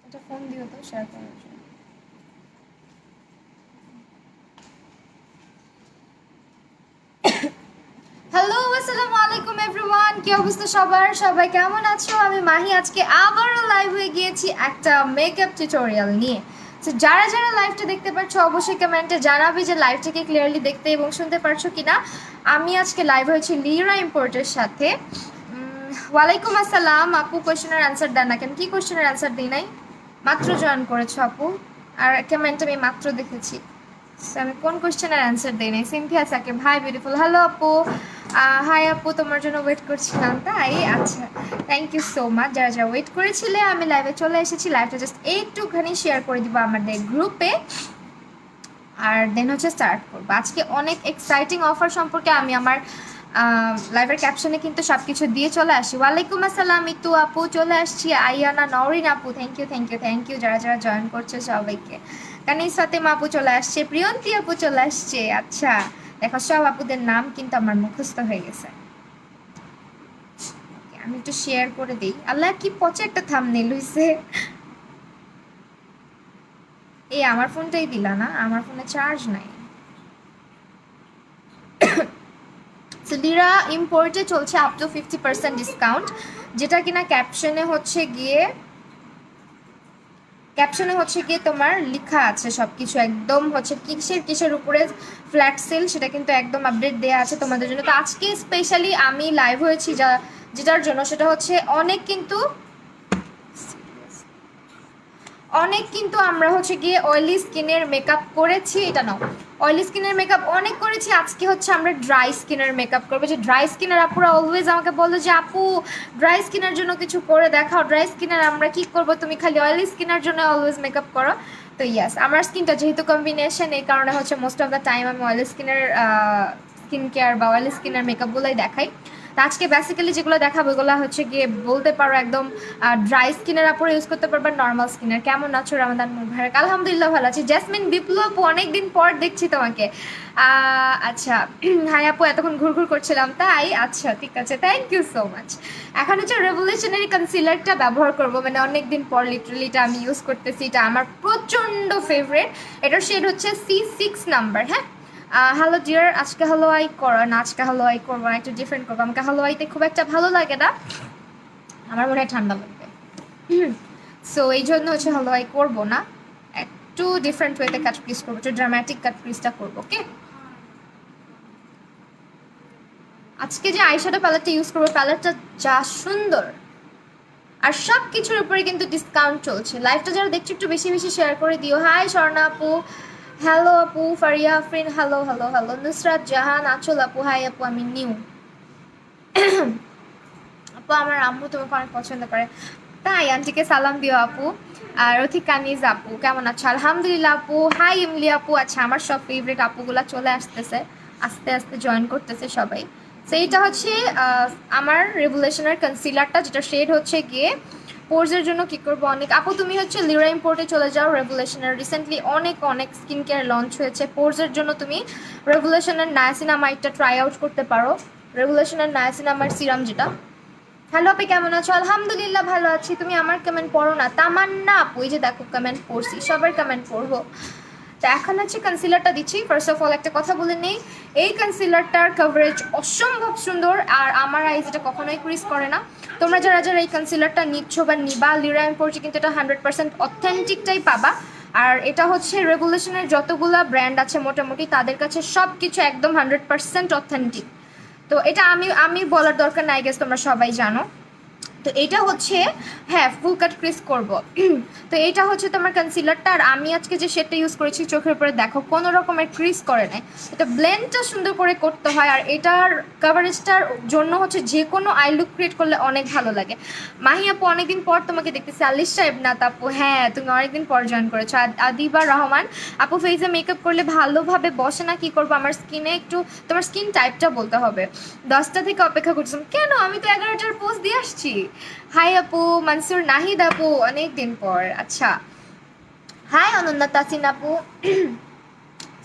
এটা ফোন দিও তো শেয়ার করার জন্য। হ্যালো, আসসালামু আলাইকুম এভরিওয়ান। কি অবস্থা সবার? সবাই কেমন আছো? আমি মাহি আজকে আবারও লাইভ হয়ে গিয়েছি একটা মেকআপ টিউটোরিয়াল নিয়ে। তো যারা যারা লাইভটা দেখতে পাচ্ছ অবশ্যই কমেন্টে জানাবে যে লাইভটাকে ক্লিয়ারলি দেখতে এবং শুনতে পারছো কিনা। আমি আজকে লাইভ হয়েছি লিরা ইম্পোর্টের সাথে। ওয়ালাইকুম আসসালাম আপু, কোয়েশ্চেনের অ্যান্সার দেন না কেন? কি কোয়েশ্চেনের অ্যান্সার দিই নাই? মাত্র জয়েন করেছো আপু, আর কমেন্ট আমি মাত্র দেখেছি। আমি কোন কোশ্চেনের অ্যান্সার দেই নাই? Sinthia Sakib, hi beautiful. Hello আপু, হাই আপু, তোমার জন্য ওয়েট করছিলাম তাই? আচ্ছা, থ্যাংক ইউ সো মাচ। যারা যারা ওয়েট করেছিলে, আমি লাইভে চলে এসেছি। লাইভটা জাস্ট একটুখানি শেয়ার করে দিব আমাদের গ্রুপে, আর দেন হচ্ছে স্টার্ট করবো। আজকে অনেক এক্সাইটিং অফার সম্পর্কে আমি আমার লাইভের ক্যাপশনে কিন্তু সব কিছু দিয়ে চলে আসি। ওয়ালাইকুম আসসালাম ইতু আপু, চলে আসছি। আইয়ানা নওরিন আপু, thank you thank you thank you যারা যারা জয়েন করছে সবাইকে। কানিস ফাতেমা আপু চলে আসছে, প্রিয়ন্তী আপু চলে আসছে। আচ্ছা, দেখো সব আপুদের নাম কিন্তু আমার মুখস্থ হয়ে গেছে। আমি একটু শেয়ার করে দিই। আল্লাহ, কি পচে একটা থাম্বনেল হইছে। এই আমার ফোনটাই দিলা না, আমার ফোনে চার্জ নাই। লিরা ইম্পোর্টে চলছে আপ টু 50% ডিসকাউন্ট, যেটা কিনা ক্যাপশনে হচ্ছে গিয়ে তোমার লেখা আছে সব কিছু, একদম হচ্ছে কিসের কিসের উপরে ফ্ল্যাট সেল, সেটা কিন্তু একদম আপডেট দেওয়া আছে তোমাদের জন্য। তো আজকে স্পেশালি আমি লাইভ হয়েছি যেটার জন্য, সেটা হচ্ছে অনেক কিন্তু আমরা হচ্ছে গিয়ে অয়েলি স্কিনের মেকআপ করেছি। এটা নাও, অয়েলি স্কিনের মেকআপ অনেক করেছি। আজকে হচ্ছে আমরা ড্রাই স্কিনের মেকআপ করবো। যে ড্রাই স্কিনের আপুরা অলওয়েজ আমাকে বলো যে আপু ড্রাই স্কিনের জন্য কিছু করে দেখাও, ড্রাই স্কিনের আমরা কি করবো, তুমি খালি অয়েলি স্কিনের জন্য অলওয়েজ মেকআপ করো। তো ইয়াস, আমার স্কিনটা যেহেতু কম্বিনেশন, এই কারণে হচ্ছে মোস্ট অফ দ্য টাইম আমি অয়েলি স্কিনের স্কিন কেয়ার বা অয়েলি স্কিনের মেকআপগুলোই দেখাই। তো আজকে বেসিক্যালি যেগুলো দেখাবো এগুলো হচ্ছে গিয়ে বলতে পারো একদম ড্রাই স্কিনের আপুরে ইউজ করতে পারবেন, নর্মাল স্কিনের। কেমন আছো রামাদান মুবারক? আলহামদুলিল্লাহ ভালো আছি। জেসমিন বিপ্লব, অনেকদিন পর দেখছি তোমাকে। আচ্ছা, হাই আপু, এতক্ষণ ঘুরঘুর করছিলাম তাই? আচ্ছা ঠিক আছে, থ্যাংক ইউ সো মাচ। এখন হচ্ছে রেভলিউশনারি কনসিলারটা ব্যবহার করব, মানে অনেকদিন পর লিটারালি এটা আমি ইউজ করতেছি। এটা আমার প্রচণ্ড ফেভারিট। এটার শেড হচ্ছে C6 নাম্বার। হ্যাঁ, হ্যালো ডিয়ার, আজকে হ্যালো আই করো না, আজকে হ্যালো আই করবো না, একটু ডিফারেন্ট করবো। আমাকে হ্যালো আইতে খুব একটা ভালো লাগে না, আমার মনে হয় ঠান্ডা লাগবে। সো এই জন্য হচ্ছে হ্যালো আই করবো না, একটু ডিফারেন্ট ওয়েতে কাট ক্রিজ করবো, একটু ড্রামাটিক কাট ক্রিজটা করবো। ওকে, আজকে যে আইশ্যাডো প্যালেটটা ইউজ করবো, প্যালেটটা যা সুন্দর, আর সব কিছুর উপরে কিন্তু ডিসকাউন্ট চলছে। লাইভটা যারা দেখছো একটু বেশি বেশি শেয়ার করে দিও। হাই স্বর্ণা আপু, হ্যালো আপু, Faria Afrin, hello hello hello, Nusrat Jahan, Achol আপু, হাই আপু, আমি নিউ আপু। আমার আম্মু তোমাকে অনেক পছন্দ করে তাই আন্টিকে সালাম দিও আপু। আর রথিক কানিজ আপু, কেমন আছো? আলহামদুলিল্লাহ আপু। হাই ইমলি আপু। আচ্ছা, আমার সব ফেভারিট আপুগুলা চলে আসতেছে, আস্তে আস্তে জয়েন করতেছে সবাই। তো এইটা হচ্ছে আমার রেভুলেশনের কনসিলারটা, যেটা শেড হচ্ছে গিয়ে পোর্সের জন্য কি করবো। অনেক আপু তুমি হচ্ছে লিরা ইম্পোর্টে চলে যাও। রেভুলেশনের রিসেন্টলি অনেক অনেক স্কিন কেয়ার লঞ্চ হয়েছে পোর্সের জন্য। তুমি রেভুলেশনের নায়াসিনামাইডটা ট্রাই আউট করতে পারো, রেভুলেশনের নায়াসিনামাইড সিরাম যেটা। হ্যালো আপনি, কেমন আছো? আলহামদুলিল্লাহ ভালো আছি। তুমি আমার কমেন্ট পড়ো না? তামান্না আপু, এই যে দেখো কমেন্ট পড়ছি, সবার কমেন্ট পড়বো। তো এখন হচ্ছে কনসিলারটা দিচ্ছি। ফার্স্ট অফ অল একটা কথা বলে নেই, এই কনসিলারটার কভারেজ অসম্ভব সুন্দর, আর আমার আইজ এটা কখনোই ক্রিজ করে না। তোমরা যারা যারা এই কনসিলারটা নিচ্ছ বা নিবা, লিরা ইম্পোর্টে কিন্তু এটা 100% অথেন্টিকটাই পাবা। আর এটা হচ্ছে রেভুলেশনের যতগুলা ব্র্যান্ড আছে মোটামুটি তাদের কাছে সব কিছু একদম 100% অথেন্টিক। তো এটা আমি আমি বলার দরকার নাই, গেস তোমরা সবাই জানো। তো এইটা হচ্ছে, হ্যাঁ, ফুল কাট ক্রিজ করবো। তো এইটা হচ্ছে তোমার কনসিলারটা, আর আমি আজকে যে শেডটা ইউজ করেছি চোখের উপরে দেখো কোনো রকমের ক্রিজ করে নাই। এটা ব্লেন্ডটা সুন্দর করে করতে হয়, আর এটার কাভারেজটার জন্য হচ্ছে যে কোনো আই লুক ক্রিয়েট করলে অনেক ভালো লাগে। মাহি আপু, অনেকদিন পর তোমাকে দেখতেছি। আলিশা ইবনাত আপু, হ্যাঁ তুমি অনেকদিন পর জয়েন করেছো। আদিবা রহমান আপু, ফেসে মেকআপ করলে ভালোভাবে বসে না, কি করবো? আমার স্কিনে একটু, তোমার স্কিন টাইপটা বলতে হবে। 10টা থেকে অপেক্ষা করছিলাম, কেন? আমি তো 11টার পোস্ট দিয়ে আসছি। হাই আপু, মনসুর নাহিদ আপু, অনেক দিন পর। আচ্ছা, হাই অনন্যা তাসিন আপু।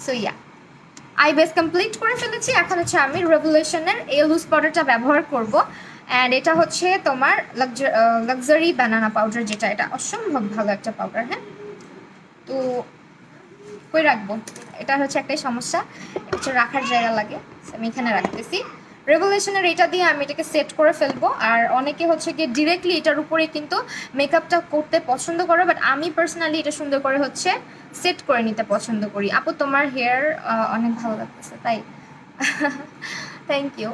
So yeah, I base complete করে ফেলেছি। এখন হচ্ছে আমি রেভুলেশনের এই লুজ পাউডারটা ব্যবহার করব। অ্যান্ড এটা হচ্ছে তোমার লাক্সারি ব্যানানা পাউডার, যেটা এটা অসম্ভব ভালো একটা পাউডার। হ্যাঁ, তো কই রাখবো, এটা হচ্ছে একটাই সমস্যা, হচ্ছে রাখার জায়গা লাগে। আমি এখানে রাখতেছি। রেভলিউশনের এটা দিয়ে আমি এটাকে সেট করে ফেলবো। আর অনেকে হচ্ছে গিয়ে ডিরেক্টলি এটার উপরে কিন্তু মেকআপটা করতে পছন্দ করে, বাট আমি পার্সোনালি এটা সুন্দর করে হচ্ছে সেট করে নিতে পছন্দ করি। আপু তোমার হেয়ার অনেক ভালো লাগতেছে, তাই থ্যাংক ইউ।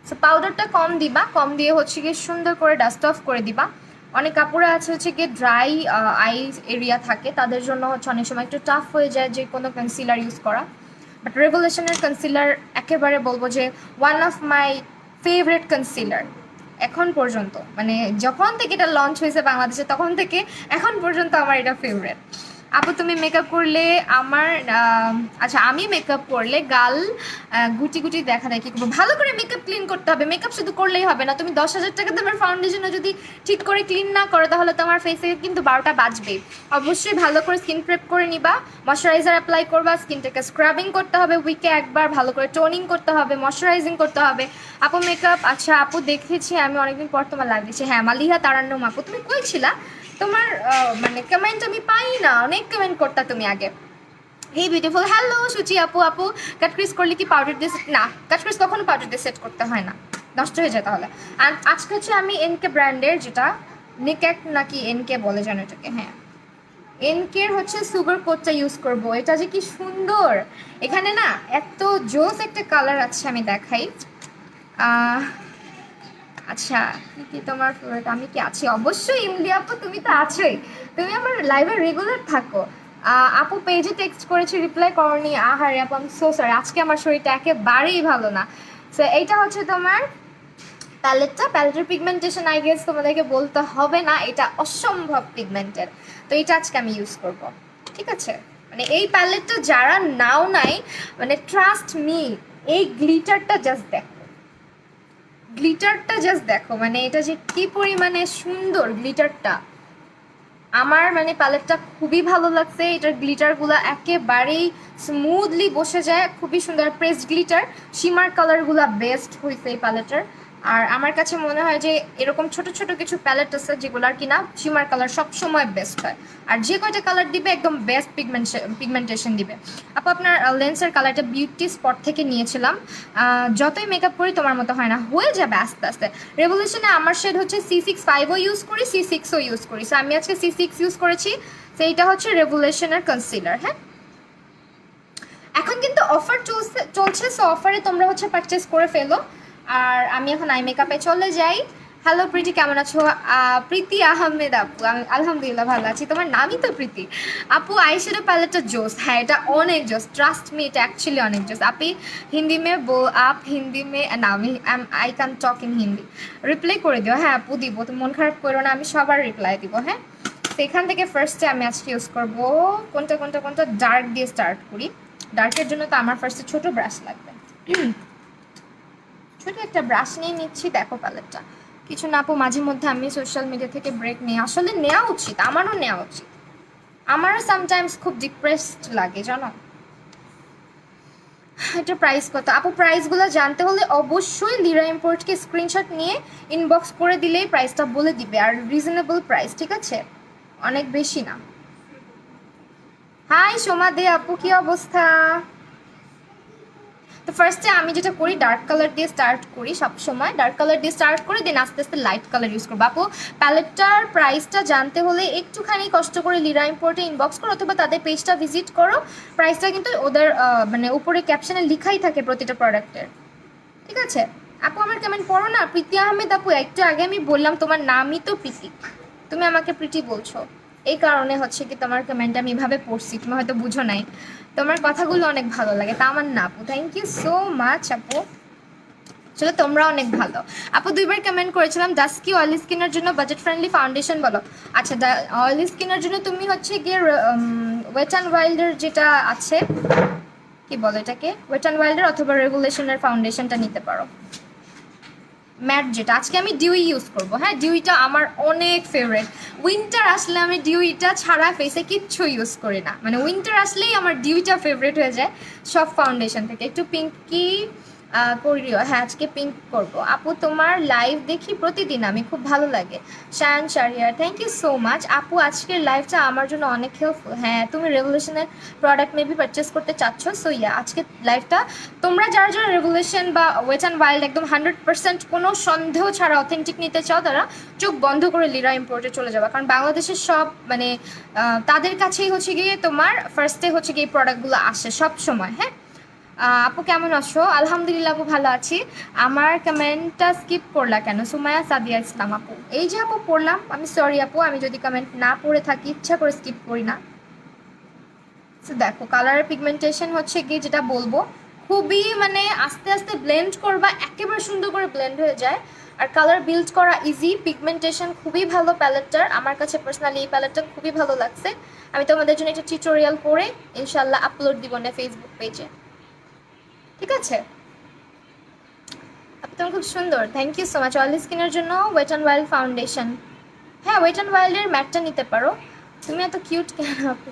সো পাউডারটা কম দিবা, কম দিয়ে হচ্ছে গিয়ে সুন্দর করে ডাস্ট অফ করে দিবা। অনেক কাপড়ে আছে হচ্ছে গিয়ে ড্রাই আই এরিয়া থাকে, তাদের জন্য হচ্ছে অনেক সময় একটু টাফ হয়ে যায় যে কোনো কনসিলার ইউজ করা। বাট রেভলিউশনের কনসিলার একেবারে বলবো যে one of my favourite concealer এখন পর্যন্ত, মানে যখন থেকে এটা লঞ্চ হয়েছে বাংলাদেশে তখন থেকে এখন পর্যন্ত আমার এটা ফেভারিট। আপু তুমি মেকআপ করলে আমার আচ্ছা আমি মেকআপ করলে গাল গুটি গুটি দেখা দেয়, কি করবো? ভালো করে মেকআপ ক্লিন করতে হবে। মেকআপ শুধু করলেই হবে না, তুমি 10,000 টাকা তোমার ফাউন্ডেশনও যদি ঠিক করে ক্লিন না করো তাহলে তোমার ফেসে কিন্তু 12টা বাজবে। অবশ্যই ভালো করে স্কিন প্রেপ করে নিবা, ময়শ্চারাইজার অ্যাপ্লাই করবা, স্কিনটাকে স্ক্রাবিং করতে হবে উইকে একবার, ভালো করে টোনিং করতে হবে, ময়শ্চারাইজিং করতে হবে। আপু মেকআপ, আচ্ছা আপু দেখেছি আমি অনেকদিন পর তোমার লাইভ দিচ্ছি। হ্যাঁ মালিহা তারান্নম আপু, তুমি কই ছিলা? তোমার মানে কমেন্ট আমি পাই না, অনেক কমেন্ট করতা তুমি আগে। হে বিউটিফুল, হ্যালো সুচি আপু। আপু কাট ক্রিজ করলে কি পাউডার দিয়ে না, কাট ক্রিজ কখনো পাউডার দিয়ে সেট করতে হয় না, নষ্ট হয়ে যায় তাহলে। আর আজকে হচ্ছে আমি এনকে ব্র্যান্ডের, যেটা নিক্যাক নাকি এনকে বলে জানো এটাকে, হ্যাঁ এনকের হচ্ছে সুগার কোটটা ইউজ করব। এটা যে কি সুন্দর, এখানে না এত জোস একটা কালার আছে, আমি দেখাই। আচ্ছা কি কি তোমার ফেভারিট? আমি কি আছি? অবশ্যই ইমলি আপু, তুমি তো আছোই, তুমি আমার লাইভে রেগুলার থাকো। আপু পেজে টেক্সট করেছি, রিপ্লাই করনি। আহারে আপু আমি সো সরি, আজকে আমার শরীরটা একেবারেই ভালো না। সো এইটা হচ্ছে তোমার প্যালেটের পিগমেন্টেশন, আই গেস তোমাদেরকে বলতে হবে না, এটা অসম্ভব পিগমেন্টেড। তো এটা আজকে আমি ইউজ করব, ঠিক আছে? মানে এই প্যালেটটা যারা নাও নাই, মানে ট্রাস্ট মি, এই গ্লিটারটা জাস্ট দেখো, গ্লিটারটা জাস্ট দেখো, মানে এটা যে কি পরিমাণে সুন্দর গ্লিটারটা। আমার মানে প্যালেটটা খুবই ভালো লাগছে, এটার গ্লিটারগুলো একেবারেই স্মুথলি বসে যায়, খুবই সুন্দর প্রেসড গ্লিটার। শিমার কালারগুলো বেস্ট হয়েছে এই প্যালেটের। আর আমার কাছে মনে হয় যে এরকম ছোট ছোট কিছু প্যালেট আছে যেগুলোর কিনা শিমার কালার সবসময় বেস্ট হয়, আর যে কয়টা কালার দিবে একদম বেস্ট পিগমেন্টেশন দিবে। আপু আপনার লেন্সের কালারটা বিউটি স্পট থেকে নিয়েছিলাম, যতই মেকআপ করি তোমার মতো হয় না, হয়ে যাবে আস্তে আস্তে। রেভলিউশনে আমার শেড হচ্ছে C65ও ইউজ করি, C6ও ইউজ করি। সো আমি আজকে C6 ইউজ করেছি। তো এইটা হচ্ছে রেভলিউশনের কনসিলার। হ্যাঁ এখন কিন্তু অফার চলছে, সো অফারে তোমরা হচ্ছে পারচেস করে ফেলো। আর আমি এখন আই মেকআপে চলে যাই। হ্যালো প্রীতি, কেমন আছো? প্রীতি আহমেদ আপু, আমি আলহামদুলিল্লাহ ভালো আছি। তোমার নামই তো প্রীতি আপু। আইশ্যাডো প্যালেটটা জোস, হ্যাঁ এটা অনেক জোস, ট্রাস্ট মি এটা অ্যাকচুয়ালি অনেক জোস। আপনি হিন্দি মে আপ হিন্দি মে না, আমি I can talk in Hindi. Reply করে দিও। হ্যাঁ আপু দিব, তুমি মন খারাপ করো না, আমি সবার রিপ্লাই দিব। হ্যাঁ সেখান থেকে ফার্স্টে আমি আজকে ইউজ করবো কোনটা কোনটা কোনটা, ডার্ক দিয়ে স্টার্ট করি। ডার্কের জন্য তো আমার ফার্স্টে ছোট ব্রাশ লাগবে, ছোট একটা ব্রাশ নিয়ে নিচ্ছি। দেখো প্যালেটটা কিছু না আপু, মাঝে মধ্যে আমি সোশ্যাল মিডিয়া থেকে ব্রেক নিই, আসলে নেওয়া উচিত, আমারও নেওয়া উচিত। আমারও সামটাইমস খুব ডিপ্রেসড লাগে জানো। এটা প্রাইস কত আপু? প্রাইসগুলো জানতে হলে অবশ্যই লিরা ইম্পোর্টকে স্ক্রিনশট নিয়ে ইনবক্স করে দিলেই প্রাইসটা বলে দিবে, আর রিজনেবল প্রাইস, ঠিক আছে? অনেক বেশি না। হাই সোমা দে আপু, কি অবস্থা? তো ফার্স্টে আমি যেটা করি ডার্ক কালার দিয়ে স্টার্ট করি, সব সময় ডার্ক কালার দিয়ে স্টার্ট করে দেন আস্তে আস্তে লাইট কালার ইউজ করবো। আপু প্যালেটটার প্রাইসটা জানতে হলে একটুখানি কষ্ট করে লিরা ইম্পোর্টে ইনবক্স করো অথবা তাদের পেজটা ভিজিট করো। প্রাইসটা কিন্তু ওদের মানে উপরে ক্যাপশনে লিখাই থাকে প্রতিটা প্রোডাক্টের, ঠিক আছে? আপু আমার কমেন্ট পড়ো না। প্রীতি আহমেদ আপু, একটু আগে আমি বললাম তোমার নামই তো প্রীতি, তুমি আমাকে প্রীতি বলছো, এই কারণে হচ্ছে কি তোমার কমেন্ট আমি এভাবে পড়ছি, তুমি হয়তো বুঝো নাই। তোমার কথাগুলো অনেক ভালো লাগে, তা আমার না আপু, থ্যাংক ইউ সো মাচ আপু। চলো তোমরা অনেক ভালো। আপু 2বার কমেন্ট করেছিলাম, ডাস্কি অয়েলি স্কিনের জন্য বাজেট ফ্রেন্ডলি ফাউন্ডেশন বলো। আচ্ছা অয়েলি স্কিনের জন্য তুমি হচ্ছে গিয়ে ওয়েট অ্যান্ড ওয়াইল্ডের যেটা আছে, কি বলো এটাকে, ওয়েট অ্যান্ড ওয়াইল্ডের অথবা রেগুলেশনের ফাউন্ডেশনটা নিতে পারো। ম্যাট যেটা আজকে আমি ডিউই ইউজ করবো। হ্যাঁ, ডিউইটা আমার অনেক ফেভারিট। উইন্টার আসলে আমি ডিউইটা ছাড়া ফেসে কিচ্ছু ইউজ করি না, মানে উইন্টার আসলেই আমার ডিউইটা ফেভারিট হয়ে যায় সব ফাউন্ডেশন থেকে। একটু পিঙ্কি করিও। হ্যাঁ, আজকে পিঙ্ক করবো। আপু তোমার লাইভ দেখি প্রতিদিন, আমি খুব ভালো লাগে। Shayan Shahriar, thank you so much আপু, আজকের লাইভটা আমার জন্য অনেক হেল্পফুল। হ্যাঁ, তুমি রেভলিউশনের প্রোডাক্ট মেবি পারচেস করতে চাচ্ছ, সো ইয়া আজকে লাইভটা তোমরা যারা যারা রেভলিউশন বা ওয়েট অ্যান্ড ওয়াইল্ড একদম 100% কোনো সন্দেহ ছাড়া অথেন্টিক নিতে চাও, তারা চোখ বন্ধ করে লিরা ইম্পোর্টে চলে যাবে, কারণ বাংলাদেশের সব মানে তাদের কাছেই হচ্ছে গিয়ে তোমার ফার্স্টে হচ্ছে গিয়ে এই প্রোডাক্টগুলো আসে সব সময়। হ্যাঁ, আপু কেমন আছো? আলহামদুলিল্লাহ আপু ভালো আছি। আমার কমেন্টটা স্কিপ করলা কেন? সুমায়া সাদিয়া ইসলাম আপু, এই যে আপু পড়লাম, আমি সরি আপু, আমি যদি কমেন্ট না পড়ে থাকি ইচ্ছা করে স্কিপ করি না। দেখো কালারের পিগমেন্টেশন হচ্ছে গিয়ে যেটা বলবো, খুবই মানে আস্তে আস্তে ব্লেন্ড করবা, একেবারে সুন্দর করে ব্লেন্ড হয়ে যায়। আর কালার বিল্ড করা ইজি, পিগমেন্টেশন খুবই ভালো প্যালেটটার। আমার কাছে পার্সোনালি এই প্যালেটটা খুবই ভালো লাগছে। আমি তোমাদের জন্য একটা টিউটোরিয়াল করে ইনশাল্লাহ আপলোড দিব না ফেসবুক পেজে, ঠিক আছে? আপনি তোমার খুব সুন্দর, thank you so much. Oily স্কিনের জন্য ওয়েট অ্যান্ড ওয়াইল্ড ফাউন্ডেশন, হ্যাঁ ওয়েট অ্যান্ড ওয়াইল্ডের ম্যাটটা নিতে পারো। তুমি এত কিউট কেন আপু?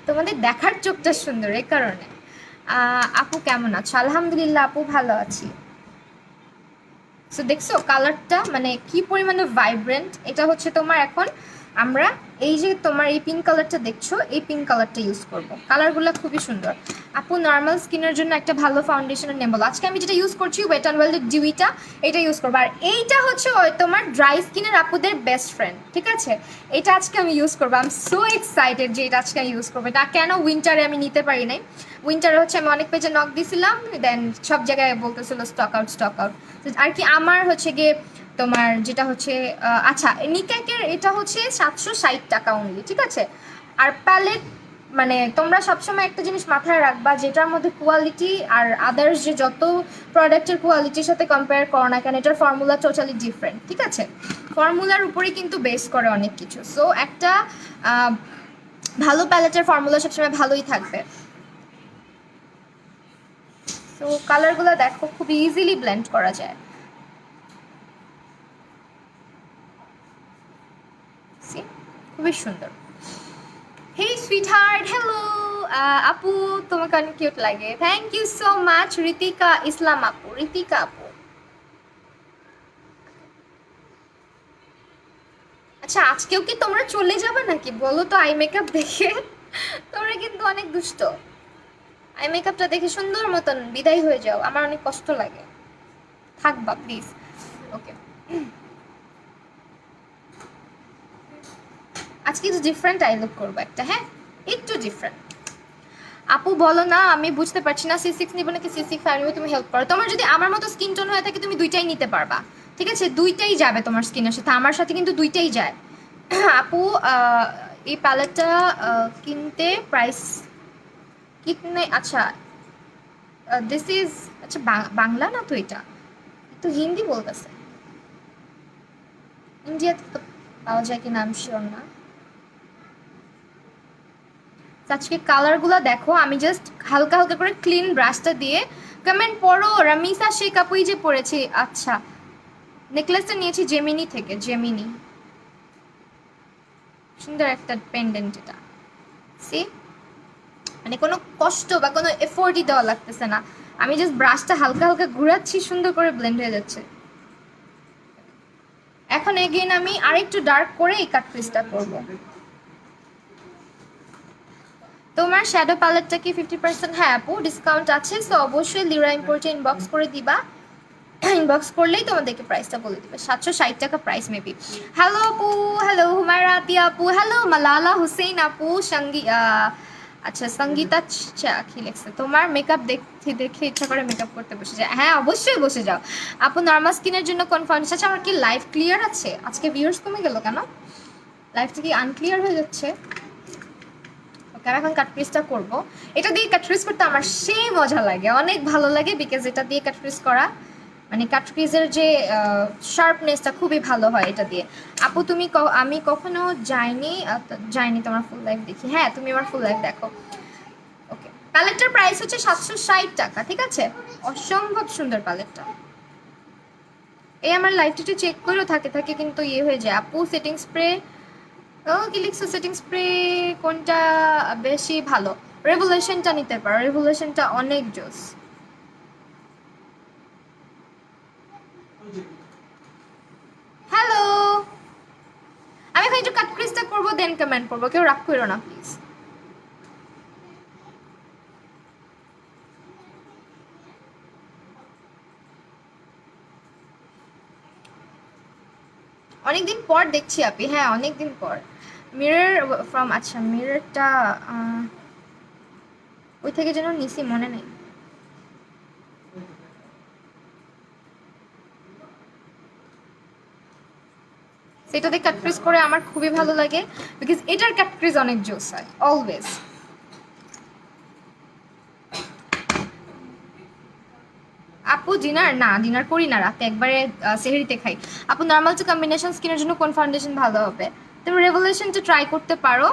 তোমাদের দেখার চোখটা সুন্দর, এই কারণে। আপু কেমন আছো? আলহামদুলিল্লাহ আপু ভালো আছি। সো দেখছো কালারটা মানে কি পরিমাণে ভাইব্রেন্ট। এটা হচ্ছে তোমার এখন আমরা এই যে তোমার এই পিঙ্ক কালারটা দেখছো, এই পিঙ্ক কালারটা ইউজ করবো। কালারগুলো খুবই সুন্দর। আপু নর্মাল স্কিনের জন্য একটা ভালো ফাউন্ডেশনের নেম বলো। আজকে আমি যেটা ইউজ করছি ওয়েট অ্যান্ড ওয়াইল্ডের ডিউইটা, এটা ইউজ করবো। আর এইটা হচ্ছে তোমার ড্রাই স্কিনের আপুদের বেস্ট ফ্রেন্ড, ঠিক আছে? এটা আজকে আমি ইউজ করবো। আই এম সো এক্সাইটেড যে এটা আজকে আমি ইউজ করবো। এটা কেন উইন্টারে আমি নিতে পারি নাই, উইন্টারে হচ্ছে আমি অনেক পেজে নক দিয়েছিলাম, দেন সব জায়গায় বলতেছিল স্টক আউট স্টক আউট। আর কি আমার হচ্ছে গিয়ে তোমার যেটা হচ্ছে আচ্ছা নিকাকের এটা হচ্ছে 760 টাকা অনলি, ঠিক আছে? আর প্যালেট মানে তোমরা সবসময় একটা জিনিস মাথায় রাখবা, যেটার মধ্যে কোয়ালিটি আর আদার্স যে যত প্রোডাক্টের কোয়ালিটির সাথে কম্পেয়ার করো না কেন, এটার ফর্মুলা টোটালি ডিফারেন্ট, ঠিক আছে? ফর্মুলার উপরে কিন্তু বেস করে অনেক কিছু। সো একটা ভালো প্যালেটের ফর্মুলা সবসময় ভালোই থাকবে। তো কালারগুলো দেখো খুব ইজিলি ব্লেন্ড করা যায়। খুবই সুন্দর। হেই সুইট হার্ট, হ্যালো আপু, তোমাকে অনেক কিউট লাগে, thank you so much. Ritika Islam আপু, ঋতিকা আপু। আচ্ছা আজকেও কি তোমরা চলে যাবে নাকি বলো তো আই মেকআপ দেখে? তোমরা কিন্তু অনেক দুষ্ট। আই মেকআপটা দেখে সুন্দর মতন বিদায় হয়ে যাও, আমার অনেক কষ্ট লাগে। থাকবা প্লিজ, ওকে? আজকে একটু ডিফারেন্ট আই লুক করবো একটা, হ্যাঁ একটু ডিফারেন্ট। আপু বলো না, আমি বুঝতে পারছি না C6 নিবো নাকি C6 নিবো, তুমি হেল্প করো। তোমার যদি আমার মতো স্কিন টোন হয়ে থাকে তুমি দুইটাই নিতে পারবা, ঠিক আছে? দুইটাই যাবে তোমার স্কিনের সাথে, আমার সাথে কিন্তু দুইটাই যায়। আপু এই প্যালেটটা কিনতে প্রাইস কিতনে? আচ্ছা দিস ইজ, আচ্ছা বাংলা না তো, এটা তো হিন্দি বলতেছে। ইন্ডিয়াতে তো পাওয়া যায় কিনা আমি শিওর না। আজকে কালারগুলো দেখো, আমি জাস্ট হালকা হালকা করে ক্লিন ব্রাশটা দিয়ে কমেন্ট পড়ো। রামিসা শেখ আপুই যে পড়েছি। আচ্ছা নেকলেসটা নিয়েছি জেমিনি থেকে, জেমিনি, সুন্দর একটা পেন্ডেন্ট এটা। সি মানে কোনো কষ্ট বা কোনো এফোর্টই দেওয়া লাগতেছে না, আমি জাস্ট ব্রাশটা হালকা হালকা ঘুরাচ্ছি, সুন্দর করে ব্লেন্ড হয়ে যাচ্ছে। এখন এগেইন আমি আরেকটু ডার্ক করে এই কাট ক্রিজটা করবো। তোমার শ্যাডো প্যালেটটা কি 50%? হ্যাঁ আপু ডিসকাউন্ট আছে, সো অবশ্যই লিরা ইম্পোর্টে ইনবক্স করে দিবা। ইনবক্স করলেই তোমাদেরকে প্রাইসটা বলে দিবে। 760 টাকা প্রাইস মেবি। হ্যালো আপু, হ্যালো হুমায়রা আতিয়া আপু, হ্যালো মালালা হুসেইন আপু, আচ্ছা সঙ্গীতা কি লেখছে? তোমার মেকআপ দেখতে দেখে ইচ্ছা করে মেকআপ করতে বসে যায়। হ্যাঁ অবশ্যই বসে যাও আপু। নর্মাল স্কিনের জন্য কোন ফাউন্ডেশন? আচ্ছা আমার কি লাইভ ক্লিয়ার আছে? আজকে ভিউয়ার্স কমে গেল কেন? লাইভটা কি আনক্লিয়ার হয়ে যাচ্ছে? ওকে আমি এখন কাটপিসটা করব। এটা দিয়ে কাটপিস করতে আমার সেই মজা লাগে, অনেক ভালো লাগে, বিকজ এটা দিয়ে কাটপিস করা মানে কাটপিসের যে শার্পনেসটা খুবই ভালো হয় এটা দিয়ে। আপু তুমি আমি কখনো যাইনি তোমার ফুল লাইভ দেখি। হ্যাঁ তুমি আমার ফুল লাইভ দেখো। ওকে প্যালেটটার প্রাইস হচ্ছে 760 টাকা, ঠিক আছে? অসম্ভব সুন্দর প্যালেটটা। এই আমার লাইফটা একটু চেক করেও থাকে থাকে কিন্তু ইয়ে হয়ে যায় আপু। সেটিং স্প্রে, ও কি লিখছো? সেটিং স্প্রে কোনটা বেশি ভালো? রেভুলেশনটা নিতে পারো, রেভুলেশনটা অনেক জোস। হ্যালো, আমি এখন একটু কাট ক্রিজটা করবো, দেন কমেন্ট করবো, কেউ রাগ করো না প্লিজ। অনেকদিন পর দেখছি আপনি, হ্যাঁ অনেকদিন পর। মিরর ফ্রম, আচ্ছা মিররটা ওই থেকে যেন নিছি মনে নেই। সেটাতে কাট ক্রিজ করে আমার খুবই ভালো লাগে, বিকজ এটার কাট ক্রিজ অনেক জোস হয় অলওয়েজ। আপু ডিনার না, ডিনার করি না, রাতে একবারে সেহরিতে খাই। আপু নর্মাল টু কম্বিনেশন স্কিনের জন্য কোন ফাউন্ডেশন ভালো হবে? তুমি রেভলিউশনটা ট্রাই করতে পারো,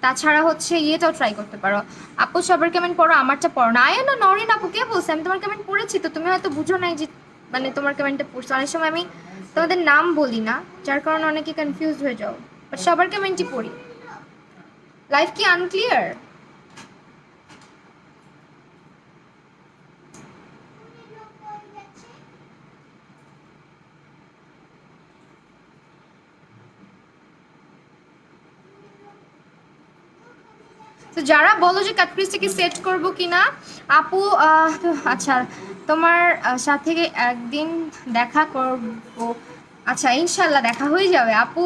তাছাড়া হচ্ছে ইয়েটাও ট্রাই করতে পারো। আপু সবার কমেন্ট পড়ো, আমারটা পড়ো না। আয় না নরিন আপু, কে বলছে? আমি তোমার কমেন্ট পড়েছি তো, তুমি হয়তো বুঝো নাই যে মানে তোমার কমেন্টটা পড়ছো। অনেক সময় আমি তোমাদের নাম বলি না, যার কারণে অনেকে কনফিউজ হয়ে যাও, বাট সবার কমেন্টই পড়ি। লাইফ কি আনক্লিয়ার? তো যারা বলো যে কাটক্রিজটাকে সেট করবো কিনা, আপু আচ্ছা তোমার সাথে একদিন দেখা করবো। আচ্ছা ইনশাল্লাহ দেখা হয়ে যাবে আপু।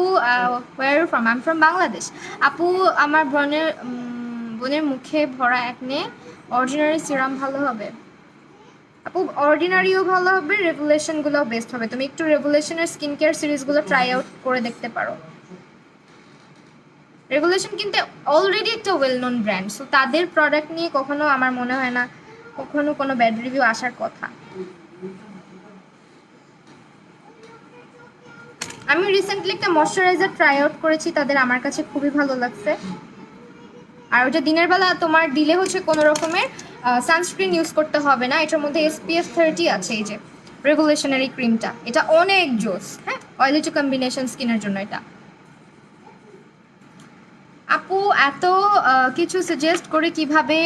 Where from? I am from Bangladesh. আপু আমার বোনের মুখে ভরা একনে অর্ডিনারি সিরাম ভালো হবে? আপু অর্ডিনারিও ভালো হবে, রেগুলেশনগুলোও বেস্ট হবে। তুমি একটু রেগুলেশনের স্কিন কেয়ার সিরিজগুলো ট্রাই আউট করে দেখতে পারো। রেগুলেশন কিন্তু অলরেডি একটা ওয়েল নোন ব্র্যান্ড, সো তাদের প্রোডাক্ট নিয়ে কখনো আমার মনে হয় না কখনো কোনো ব্যাড রিভিউ আসার কথা। আমি রিসেন্টলি একটা ময়শ্চারাইজার ট্রাই আউট করেছি, তাদের আমার কাছে খুবই ভালো লাগছে। আর ওটা দিনের বেলা তোমার দিলে হচ্ছে কোনো রকমের সানস্ক্রিন ইউজ করতে হবে না। এটার মধ্যে SPF 30 আছে। এই যে রেগুলেশনের এই ক্রিমটা, এটা অনেক জোস। হ্যাঁ, অয়েলি টু কম্বিনেশন স্কিনের জন্য এটা। আপু এত কিছু সাজেস্ট করে কিভাবে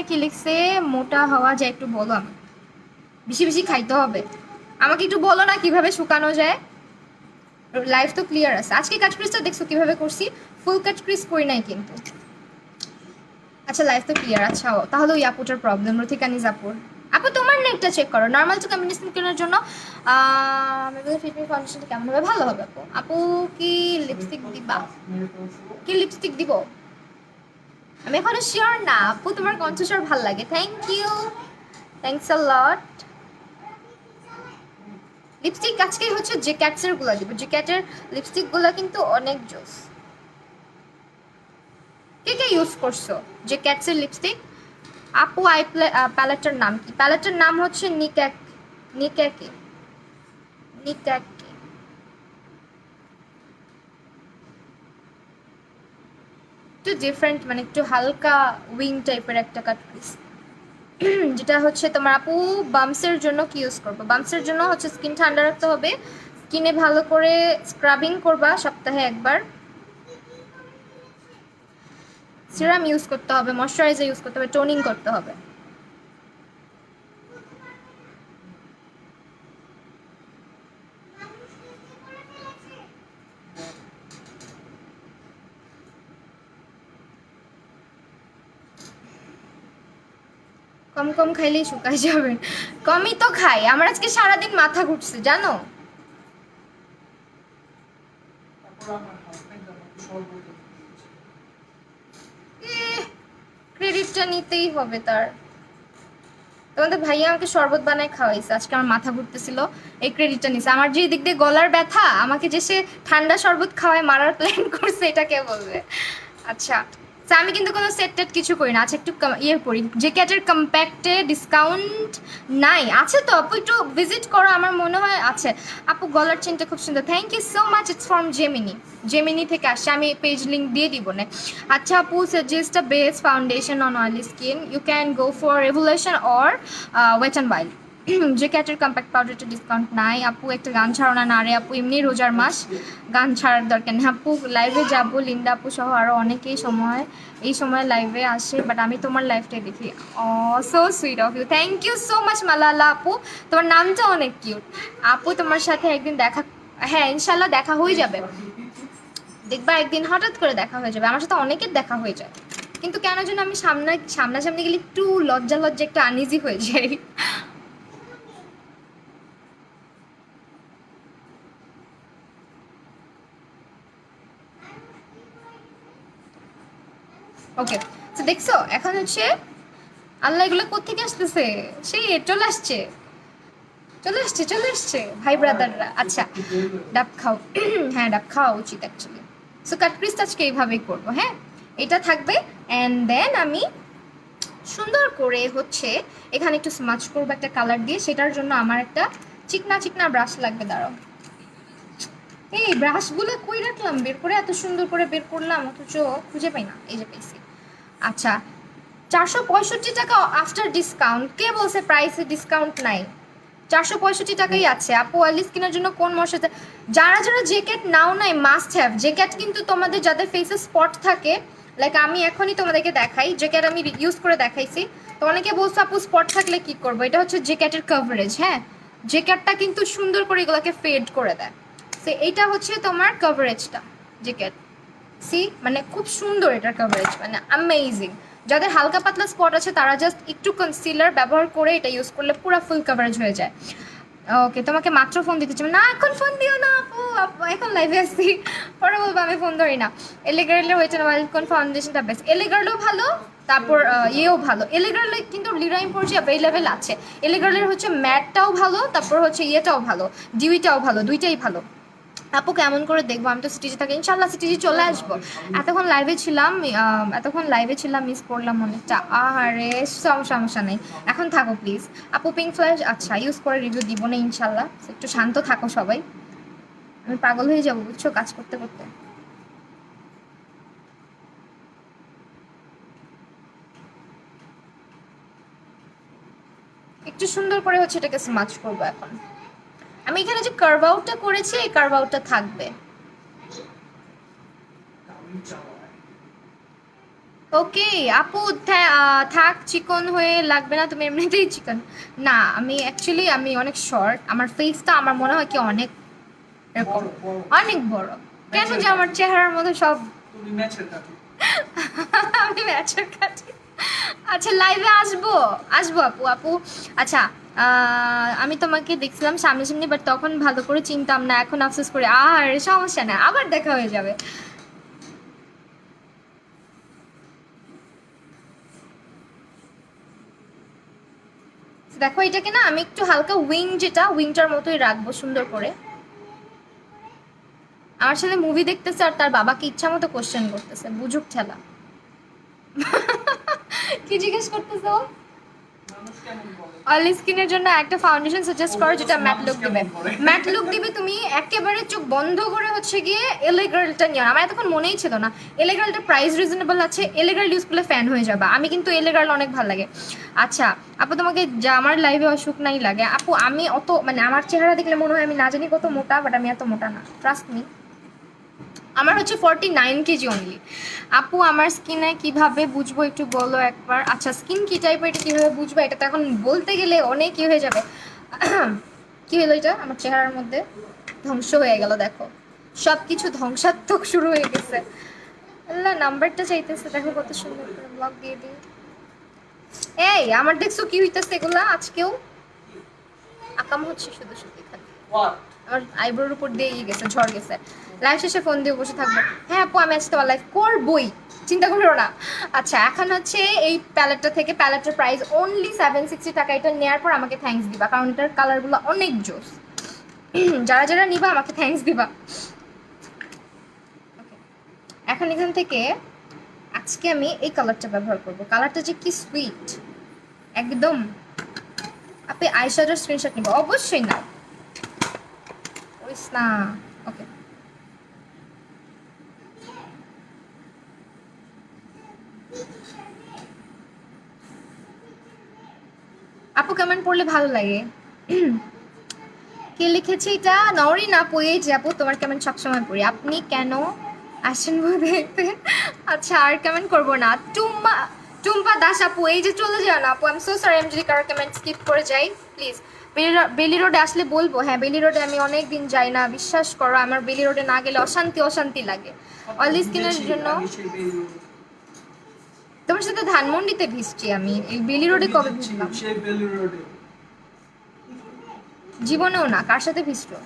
কি লিখছে মোটা হওয়া যায় একটু বলো আমি। বেশি বেশি খাইতে হবে। আমাকে একটু বলো না কিভাবে শুকানো যায়। লাইফ তো ক্লিয়ার আছে। আজকে কাট ক্রিজটা দেখছো কিভাবে করছি? ফুল কাট ক্রিজ করি নাই কিন্তু। আচ্ছা লাইফ তো ক্লিয়ার। আচ্ছা তাহলে ওই আপুটার প্রবলেম, রথিকানিজ আপুর। আপু তোমার নেটটা চেক করো। নর্মাল টু কম্বিনেশন কেনার জন্য ফিটমি ফাউন্ডেশনটা কেমন হবে? ভালো হবে আপু। আপু কি লিপস্টিক দিবা? কি লিপস্টিক দিব? আমি এখনো শিওর না আপু, তোমার কণ্ঠস্বর ভালো লাগে। Thank you, thanks a lot. Lipstick আজকে হচ্ছে যে ক্যাটসের গুলো দিব। যে ক্যাটের লিপস্টিক গুলো কিন্তু অনেক জোস। কে কে ইউজ করছো যে ক্যাটসের লিপস্টিক? আপু আই প্যালেটটার নাম কি? প্যালেটটার নাম হচ্ছে নিক্যাক, নিক্যাকে, নিক্যাকে। একটু ডিফারেন্ট, মানে একটু হালকা উইং টাইপের একটা কাট পিস, যেটা হচ্ছে তোমার আপু বাম্পসের জন্য কি ইউজ করবো? বাম্পসের জন্য হচ্ছে স্কিন ঠান্ডা রাখতে হবে, স্কিনে ভালো করে স্ক্রাবিং করবা সপ্তাহে একবার, সিরাম ইউজ করতে হবে, ময়শ্চারাইজার ইউজ করতে হবে, টোনিং করতে হবে। কম কম খাইলেই শুকায় যাবেন। কমই তো খাই, আমার আজকে সারাদিন মাথা ঘুরছে জানো। ক্রেডিটটা নিতেই হবে তার। তোমাদের ভাইয়া আমাকে শরবত বানায় খাওয়াইছে, আজকে আমার মাথা ঘুরতেছিল, এই ক্রেডিটটা নিছে। আমার যে দিক দিয়ে গলার ব্যথা, আমাকে যে সে ঠান্ডা শরবত খাওয়ায় মারার প্ল্যান করছে, এটা কে বলবে? আচ্ছা তো আমি কিন্তু কোনো সেট টেট কিছু করি না। আচ্ছা একটু ইয়ে করি, যে ক্যাটের কম্প্যাক্টে ডিসকাউন্ট নাই আছে তো আপু, একটু ভিজিট করো, আমার মনে হয় আছে। আপু গলার চেনটা খুব সুন্দর, thank you so much. It's from Gemini, Gemini থেকে আসছে, আমি পেজ লিঙ্ক দিয়ে দিব না। আচ্ছা আপু suggest a base foundation on oily skin, you can go for Revolution or wet and wild. যে ক্যাটের কম্প্যাক্ট পাউডারটা ডিসকাউন্ট নাই আপু, একটা গান ছাড়ো না। না রে আপু, এমনি রোজার মাস, গান ছাড়ার দরকার নেই আপু। লাইভে যাবো, লিন্ডা আপু সহ আরও অনেকেই এই সময় লাইভে আসে, বাট আমি তোমার লাইভটাই দেখি। Oh so sweet of you, thank you so much Malala আপু, তোমার নামটা অনেক কিউট আপু। তোমার সাথে একদিন দেখা, হ্যাঁ ইনশাল্লাহ দেখা হয়ে যাবে, দেখবা একদিন হঠাৎ করে দেখা হয়ে যাবে। আমার সাথে অনেকের দেখা হয়ে যায়, কিন্তু কেন যেন আমি সামনাসামনি গেলে একটু লজ্জা লজ্জা একটু আনইজি হয়ে যাই। ওকে, তো দেখছো এখন হচ্ছে আল্লাহ এগুলো কোত্থেকে আসতেছে, সেই চলে আসছে চলে আসছে ভাই ব্রাদাররা। আচ্ছা ডাব খাও, হ্যাঁ ডাব খাওয়া উচিত অ্যাকচুয়ালি। সো কাটক্রিস্ট আজকে এইভাবেই করবো, হ্যাঁ এটা থাকবে। অ্যান্ড দেন আমি সুন্দর করে হচ্ছে এখানে একটু স্মাচ করবো একটা কালার দিয়ে, সেটার জন্য আমার একটা চিকনা চিকনা ব্রাশ লাগবে। দাঁড়াও, এই ব্রাশগুলো কই রাখলাম, বের করে এত সুন্দর করে বের করলাম অথচ খুঁজে পাই না, এই যে পেয়েছি। আচ্ছা 465 টাকা আফটার ডিসকাউন্ট, কে বলছে প্রাইসে ডিসকাউন্ট নাই? 465 টাকাই আছে আপু। অয়েলি স্কিনের জন্য কোন ময়শ্চারাইজার, যারা যারা জ্যাকেট নাও নাই মাস্ট হ্যাভ জ্যাকেট, কিন্তু তোমাদের যাদের ফেসে স্পট থাকে, লাইক আমি এখনই তোমাদেরকে দেখাই জ্যাকেট, আমি ইউজ করে দেখাইছি। তো অনেকে বলছো আপু স্পট থাকলে কি করবো, এটা হচ্ছে জ্যাকেটের কভারেজ, হ্যাঁ জ্যাকেটটা কিন্তু সুন্দর করে এগুলোকে ফেড করে দেয়। সে এইটা হচ্ছে তোমার কভারেজটা জ্যাকেট, সি মানে খুব সুন্দর এটার কভারেজ, মানে অ্যামেজিং। যাদের হালকা পাতলা স্পট আছে তারা জাস্ট একটু কনসিলার ব্যবহার করে এটা ইউজ করলে পুরো ফুল কভারেজ হয়ে যায়। ওকে, তোমাকে মাত্র ফোন দিতে চাই না, এখন ফোন দিও না আপু, এখন লাইভে আসছি, পরে বলবো আমি ফোন ধরি না। এলে গার্লের ওয়েট অ্যান্ড কোন ফাউন্ডেশনটা বেস্ট? এলে গার্লও ভালো, তারপর ইয়েও ভালো। এলে গার্লে কিন্তু লিরাইম পড়ছে অ্যাভেলেবেল আছে। এলে গার্লের হচ্ছে ম্যাটটাও ভালো, তারপর হচ্ছে ইয়েটাও ভালো, ডিউইটাও ভালো, দুইটাই ভালো। আপু কেমন করে দেখবো, আমি তো সিটিজে থাকি, ইনশাল্লাহ সিটিজে চলে আসবো। এতক্ষণ লাইভে ছিলাম, মিস করলাম অনেকটা। আরে সমস্যা নেই, এখন থাকো প্লিজ। আপু পিঙ্ক ফ্ল্যাশ আচ্ছা ইউজ করে রিভিউ দিব না ইনশাল্লাহ, একটু শান্ত থাকো সবাই, আমি পাগল হয়ে যাবো বুঝছো কাজ করতে করতে। একটু সুন্দর করে হচ্ছে এটাকে স্মাচ করবো এখন। আমি এখানে যে কার্ভ আউটটা করেছি, এই কার্ভ আউটটা থাকবে। ওকে আপু, থাক, চিকন হয়ে লাগবে না, তুমি এমনিতেই চিকন। না আমি অনেক শর্ট, আমার ফেসটা আমার মনে হয় কি অনেক এরকম, অনেক বড়। কেন যে আমার চেহারার মধ্যে সব আমি ম্যাচের কাটি। আচ্ছা লাইভে আসবো আপু। আচ্ছা আমি তোমাকে দেখছিলাম সামনাসামনি, বাট তখন ভালো করে চিনতাম না, এখন আফসোস করে। আর সমস্যা না, আবার দেখা হয়ে যাবে। দেখো এটাকে না আমি একটু হালকা উইংটার মতোই রাখবো সুন্দর করে। আমার সাথে মুভি দেখতেছে আর তার বাবাকে ইচ্ছা মতো কোশ্চেন করতেছে, বুঝুক ঠেলা। কি জিজ্ঞেস করতেছো? অয়েলি স্কিনের জন্য একটা ফাউন্ডেশন সাজেস্ট করো যেটা ম্যাট লুক দিবে। ম্যাট লুক দিবে, তুমি একেবারে চোখ বন্ধ করে হচ্ছে গিয়ে এলে গার্লটা নিও। আমার এতক্ষণ মনেই ছিল না এলে গার্লটা প্রাইস রিজনেবল আছে, এলে গার্ল ইউজ করলে ফ্যান হয়ে যাবে। আমি কিন্তু এলে গার্ল অনেক ভালো লাগে। আচ্ছা আপু তোমাকে যা আমার লাইভে অসুখ নাই লাগে আপু, আমি অত মানে আমার চেহারা দেখলে মনে হয় আমি না জানি কত মোটা, বাট আমি এত মোটা না, ট্রাস্ট মি। আমার হচ্ছে 49 কেজি অনলি। আপু আমার স্কিনে কিভাবে বুঝবো একটু বলো একবার। আচ্ছা স্কিন কি টাইপের, এটা কিভাবে বুঝবো, এটা তো এখন বলতে গেলে অনেক কি হয়ে যাবে। কি হলো এটা, আমার চেহারার মধ্যে ধ্বংস হয়ে গেল, দেখো সব কিছু ধ্বংসাত্মক শুরু হয়ে গেছে। আল্লাহ নাম্বারটা চাইতেছে, দেখো কত সুন্দর করে ব্লগ দিয়ে দিই। এই আমার দেখছো কি হইতেছে এগুলা আজকেও, আকাম হচ্ছে শুধু শুধু এখানে। আমার আইব্রোর উপর দিয়ে গেছে, ঝড় গেছে। লাইভ শেষে ফোন দিয়ে বসে থাকবো। হ্যাঁ আপু আমি আজকে লাইভ করবই, চিন্তা করো না। আচ্ছা এখন হচ্ছে এই প্যালেটটা থেকে, প্যালেটের প্রাইস অনলি 760 টাকা। এটা নেওয়ার পর আমাকে থ্যাঙ্কস দিবা, কারণ এটার কালারগুলো অনেক জোস। যারা যারা নিবা আমাকে থ্যাঙ্কস দিবা। এখন এখান থেকে আজকে আমি এই কালারটা ব্যবহার করবো, কালারটা যে কি সুইট একদম। আপনি আইশ্যাডোর স্ক্রিনশট নিব অবশ্যই না, না। ওকে আপু আপু কেমন পড়লে ভালো লাগে? কে লিখেছে এটা? নওরিন আপু। এই যে আপু, তোমার কেমন সবসময় পড়ি। আপনি কেন আসেন দেখতে? আচ্ছা, আর কেমন করবো না। টুম্পা দাস আপু, এই যে চলে যাও না আপু। আই এম সো সরি, আমি যদি কারো কেমন স্কিপ করে যাই প্লিজ। বেলি রোডে আসলে বলবো। হ্যাঁ, বেলি রোডে আমি অনেক দিন যাই না, বিশ্বাস করো। আমার বেলি রোডে না গেলে অশান্তি অশান্তি লাগে। অয়েলি স্কিনের জন্য তোমার সাথে ধানমন্ডিতে ভিজছি আমি। এই বেলি রোডে কবে ভিজলাম? জীবনেও না। কার সাথে ভিজলো?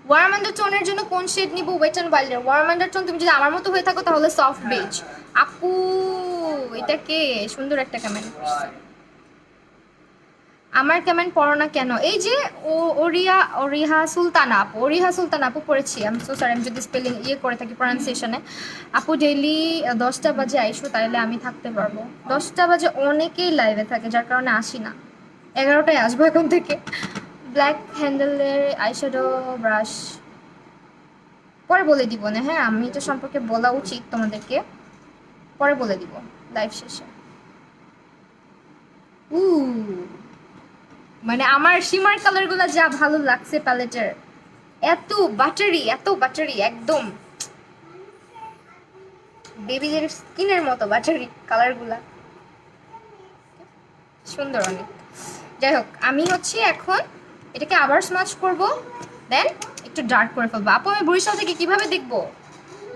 ওয়ার্ম আন্ডার টোনের জন্য কোন শেড নিব? ওয়েট অ্যান্ড ওয়াইল্ডের ওয়ার্ম আন্ডার টোন। তুমি যদি আমার মতো হয়ে থাকো তাহলে সফট বেজ। আপু এটা কে সুন্দর একটা কমেন্ট করছে। আমার কমেন্ট পড়ো না কেন? এই যে ওরিহা সুলতানা আপু, ওরিহা সুলতানা আপু পড়েছি। আমি সো সরি, আমি যদি স্পেলিং করে থাকি প্রনাউন্সিয়েশনে। আপু ডেইলি 10টা বাজে আইসো, তাইলে আমি থাকতে পারবো। 10টা বাজে অনেকেই লাইভে থাকে, যার কারণে আসি না। 11টায় আসবো এখন থেকে। ব্ল্যাক হ্যান্ডেলের আইশ্যাডো ব্রাশ পরে বলে দিব না। হ্যাঁ, আমি এটা সম্পর্কে বলা উচিত তোমাদেরকে, পরে বলে দিব লাইভ শেষে। উ মানে আমার শিমার কালারগুলো যা ভালো লাগছে প্যালেটের। এত বাটারি একদম বেবিদের স্কিনের মতো বাটারি কালারগুলা। সুন্দর অনেক। যাই হোক, আমি হচ্ছে এখন এটাকে আবার স্মাচ করব, দেন একটু ডার্ক করে ফেলবো। আপু আমি বরিশাল থেকে কিভাবে দেখবো?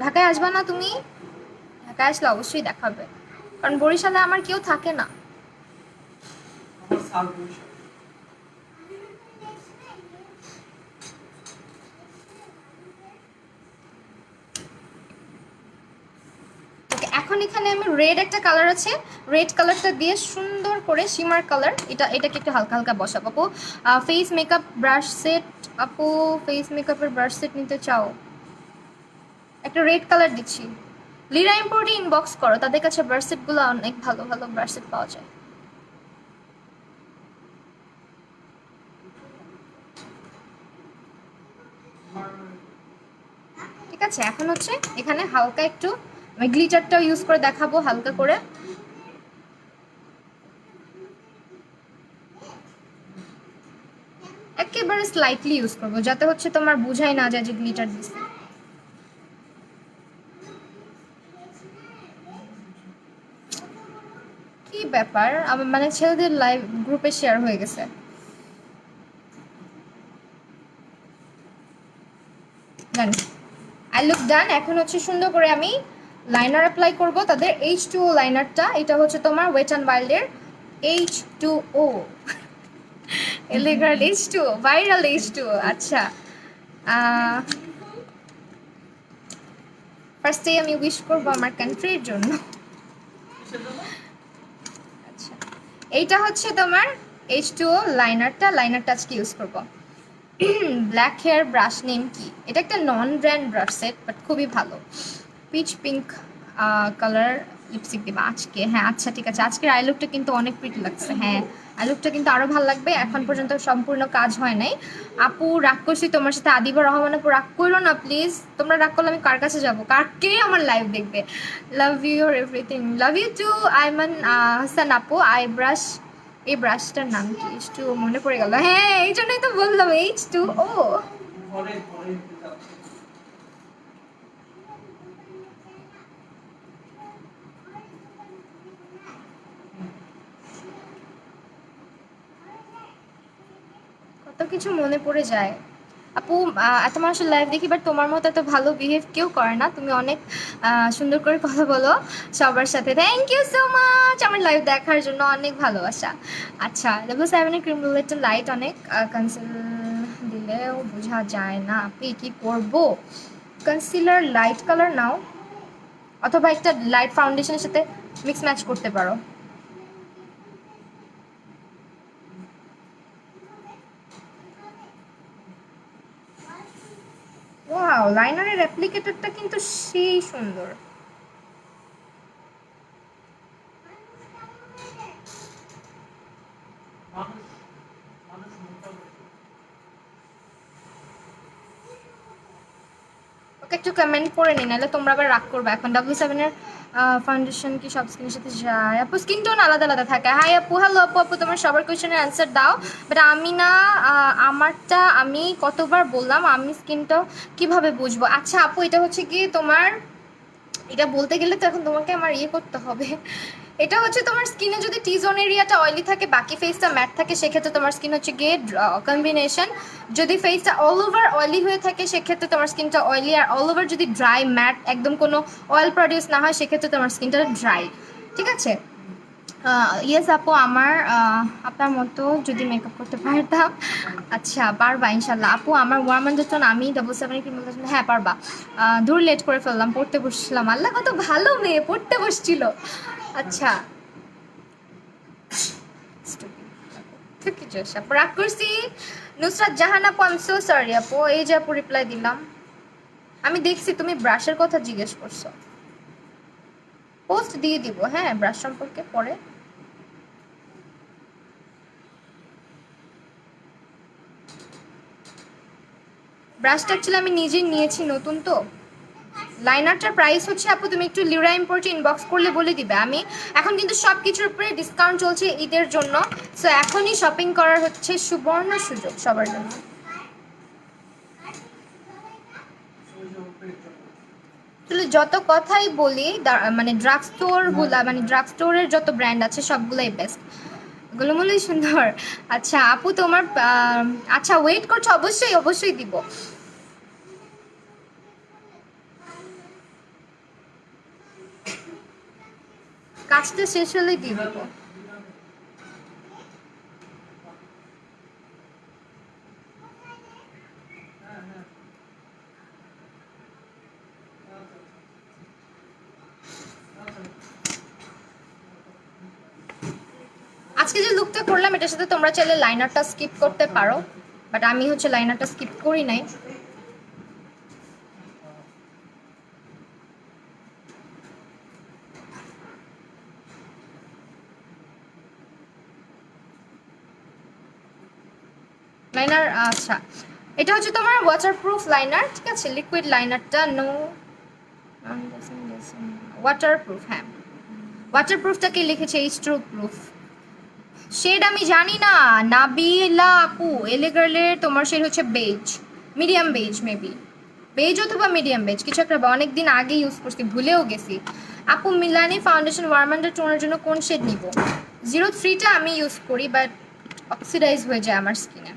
ঢাকায় আসবা না তুমি? ঢাকায় আসলে অবশ্যই দেখাবে, কারণ বরিশালে আমার কেউ থাকে না। এখন এখানে আমি রেড একটা কালার আছে, রেড কালারটা দিয়ে সুন্দর করে শিমার কালার, এটাকে একটু হালকা হালকা বসাবো। আপু ফেস মেকআপ ব্রাশ সেট, আপু ফেস মেকআপের ব্রাশ সেট নিতে চাও? একটা রেড কালার দিচ্ছি। লিরা ইম্পোর্টে ইনবক্স করো, তাদের কাছে ব্রাশ সেটগুলো অনেক ভালো ভালো ব্রাশ সেট পাওয়া যায়। ঠিক আছে, এখন হচ্ছে এখানে হালকা একটু আমি গ্লিটারটাও ইউজ করে দেখাবো হালকা করে। একেবারে স্লাইটলি ইউজ করবো, যাতে হচ্ছে তোমার বুঝাই না যায় যে গ্লিটার দিচ্ছি। কি ব্যাপার, আমার মানে ছেলেদের লাইভ গ্রুপে শেয়ার হয়ে গেছে। ডান, আই লুক ডান। এখন হচ্ছে সুন্দর করে আমি লাইনার অ্যাপ্লাই করব, তাদের H2O লাইনারটা। এটা হচ্ছে তোমার ওয়েট অ্যান্ড ওয়াইল্ডের H2O, এলিগার H2O, ভাইরাল H2O। আচ্ছা, ফার্স্টেই আমি উইশ করবো আমার কান্ট্রির জন্য। আচ্ছা, এইটা হচ্ছে তোমার H2O লাইনারটা আজকে ইউজ করবো। ব্ল্যাক হেয়ার ব্রাশ নেম কি? এটা একটা নন ব্র্যান্ড ব্রাশ সেট, বাট খুবই ভালো। পিচ পিঙ্ক কালার লিপস্টিক দেবা আজকে? হ্যাঁ আচ্ছা ঠিক আছে। আজকের আই লুকটা কিন্তু অনেক প্রিটি লাগছে। হ্যাঁ, আই লুকটা কিন্তু আরও ভালো লাগবে। এখন পর্যন্ত সম্পূর্ণ কাজ হয় নাই। আপু রাগ করছি তোমার সাথে। আদিবা রহমান আপু রাগ করো না প্লিজ। তোমরা রাগ করলে আমি কার কাছে যাবো? কে আমার লাইভ দেখবে? Love you everything, love you too Aiman Hasan আপু। আই ব্রাশ, এই ব্রাশটার নাম কি? H2O মনে পড়ে গেল। হ্যাঁ, এই জন্যই তো বললাম H2O। কত কিছু মনে পড়ে যায় আপু। এত মানুষের লাইভ দেখি, বাট তোমার মতো এত ভালো বিহেভ কেউ করে না। তুমি অনেক সুন্দর করে কথা বলো সবার সাথে। থ্যাংক ইউ সো মাচ আমার লাইভ দেখার জন্য, অনেক ভালোবাসা। আচ্ছা, W7 ক্রিম রুলেটটা লাইট অনেক, কনসিল দিলেও বোঝা যায় না। আপনি কি করবো? কনসিলার লাইট কালার নাও, অথবা একটা লাইট ফাউন্ডেশনের সাথে মিক্স ম্যাচ করতে পারো। ওয়াও, লাইনারের অ্যাপ্লিকেটরটা কিন্তু সেই সুন্দর। ওকে, একটু কমেন্ট করে নিন, নাহলে তোমরা আবার রাগ করবে। এখন W7 এর ফাউন্ডেশন কি সব স্কিনের সাথে যায়? আপু স্কিন টোন আলাদা আলাদা থাকে। হাই আপু, হ্যালো আপু। আপু তোমার সবার কোয়েশ্চেনের অ্যান্সার দাও, বাট আমি না, আমারটা আমি কতবার বললাম, আমি স্কিনটা কিভাবে বুঝবো? আচ্ছা আপু, এটা হচ্ছে কি তোমার, এটা বলতে গেলে তো এখন তোমাকে আমার ইয়ে করতে হবে। এটা হচ্ছে তোমার স্কিনে যদি টি জোন এরিয়াটা অয়েলি থাকে, বাকি ফেসটা ম্যাট থাকে, সেক্ষেত্রে তোমার স্কিন হচ্ছে গিয়ে কম্বিনেশন। যদি ফেসটা অল ওভার অয়েলি হয়ে থাকে, সেক্ষেত্রে তোমার স্কিনটা অয়েলি। আর অল ওভার যদি ড্রাই ম্যাট, একদম কোনো অয়েল প্রডিউস না হয়, সেক্ষেত্রে তোমার স্কিনটা ড্রাই। ঠিক আছে? ইয়েস আপু, আমার আপনার মতো যদি মেকআপ করতে পারতাম। আচ্ছা, পারবা ইনশাল্লাহ আপু। আমার ওয়ার্ম আন্ডার টোন আমি W7 কি বলতে, হ্যাঁ পারবা। দূর লেট করে ফেললাম, পড়তে বসছিলাম। আল্লাহ কত ভালো মেয়ে, পড়তে বসছিল। আচ্ছা, কিছু আপু রাগ করছি। নুসরাত জাহান আপু, আই এম সো সরি আপু। এই যে আপু রিপ্লাই দিলাম। আমি দেখছি তুমি ব্রাশের কথা জিজ্ঞেস করছো, পোস্ট দিয়ে দিব হ্যাঁ ব্রাশ সম্পর্কে পরে। ব্রাশটা অ্যাকচুয়ালি আমি নিজেই নিয়েছি, নতুন তো। লাইনারটার প্রাইস হচ্ছে আপু, তুমি একটু লিরা ইম্পোর্টে ইনবক্স করলে বলে দিবে। আমি এখন কিন্তু সব কিছুর উপরে ডিসকাউন্ট চলছে ঈদের জন্য, সো এখনই শপিং করার হচ্ছে সুবর্ণ সুযোগ সবার জন্য। যত কথাই বলি, মানে ড্রাগ স্টোরগুলা, মানে ড্রাগ স্টোরের যত ব্র্যান্ড আছে সবগুলাই বেস্ট, এগুলো মূলই সুন্দর। আচ্ছা আপু তোমার আচ্ছা ওয়েট করছো, অবশ্যই অবশ্যই দিব। কাজটা শেষ হলেই দিয়ে দিব। আজকে যে লুকটা করলাম, এটার সাথে তোমরা চাইলে লাইনারটা স্কিপ করতে পারো, বাট আমি হচ্ছে লাইনারটা স্কিপ করি নাই। লাইনার আচ্ছা, এটা হচ্ছে তোমার ওয়াটারপ্রুফ লাইনার, ঠিক আছে? লিকুইড লাইনারটা নো ওয়াটারপ্রুফ, হ্যাঁ ওয়াটারপ্রুফটাকে লিখেছে এইচ2 প্রুফ। শেড আমি জানি না, নাবিলা আপু, এলে গার্লের তোমার শেড হচ্ছে beige, medium beige, maybe beige অথবা মিডিয়াম বেজ কিছু একটা, অনেকদিন আগে ইউজ করছি, ভুলেও গেছি। আপু মিলানি ফাউন্ডেশন ওয়ার্ম আন্ডার টোনের জন্য কোন শেড নিব? 03টা আমি ইউজ করি, বাট অক্সিডাইজ হয়ে যায় আমার স্কিনে,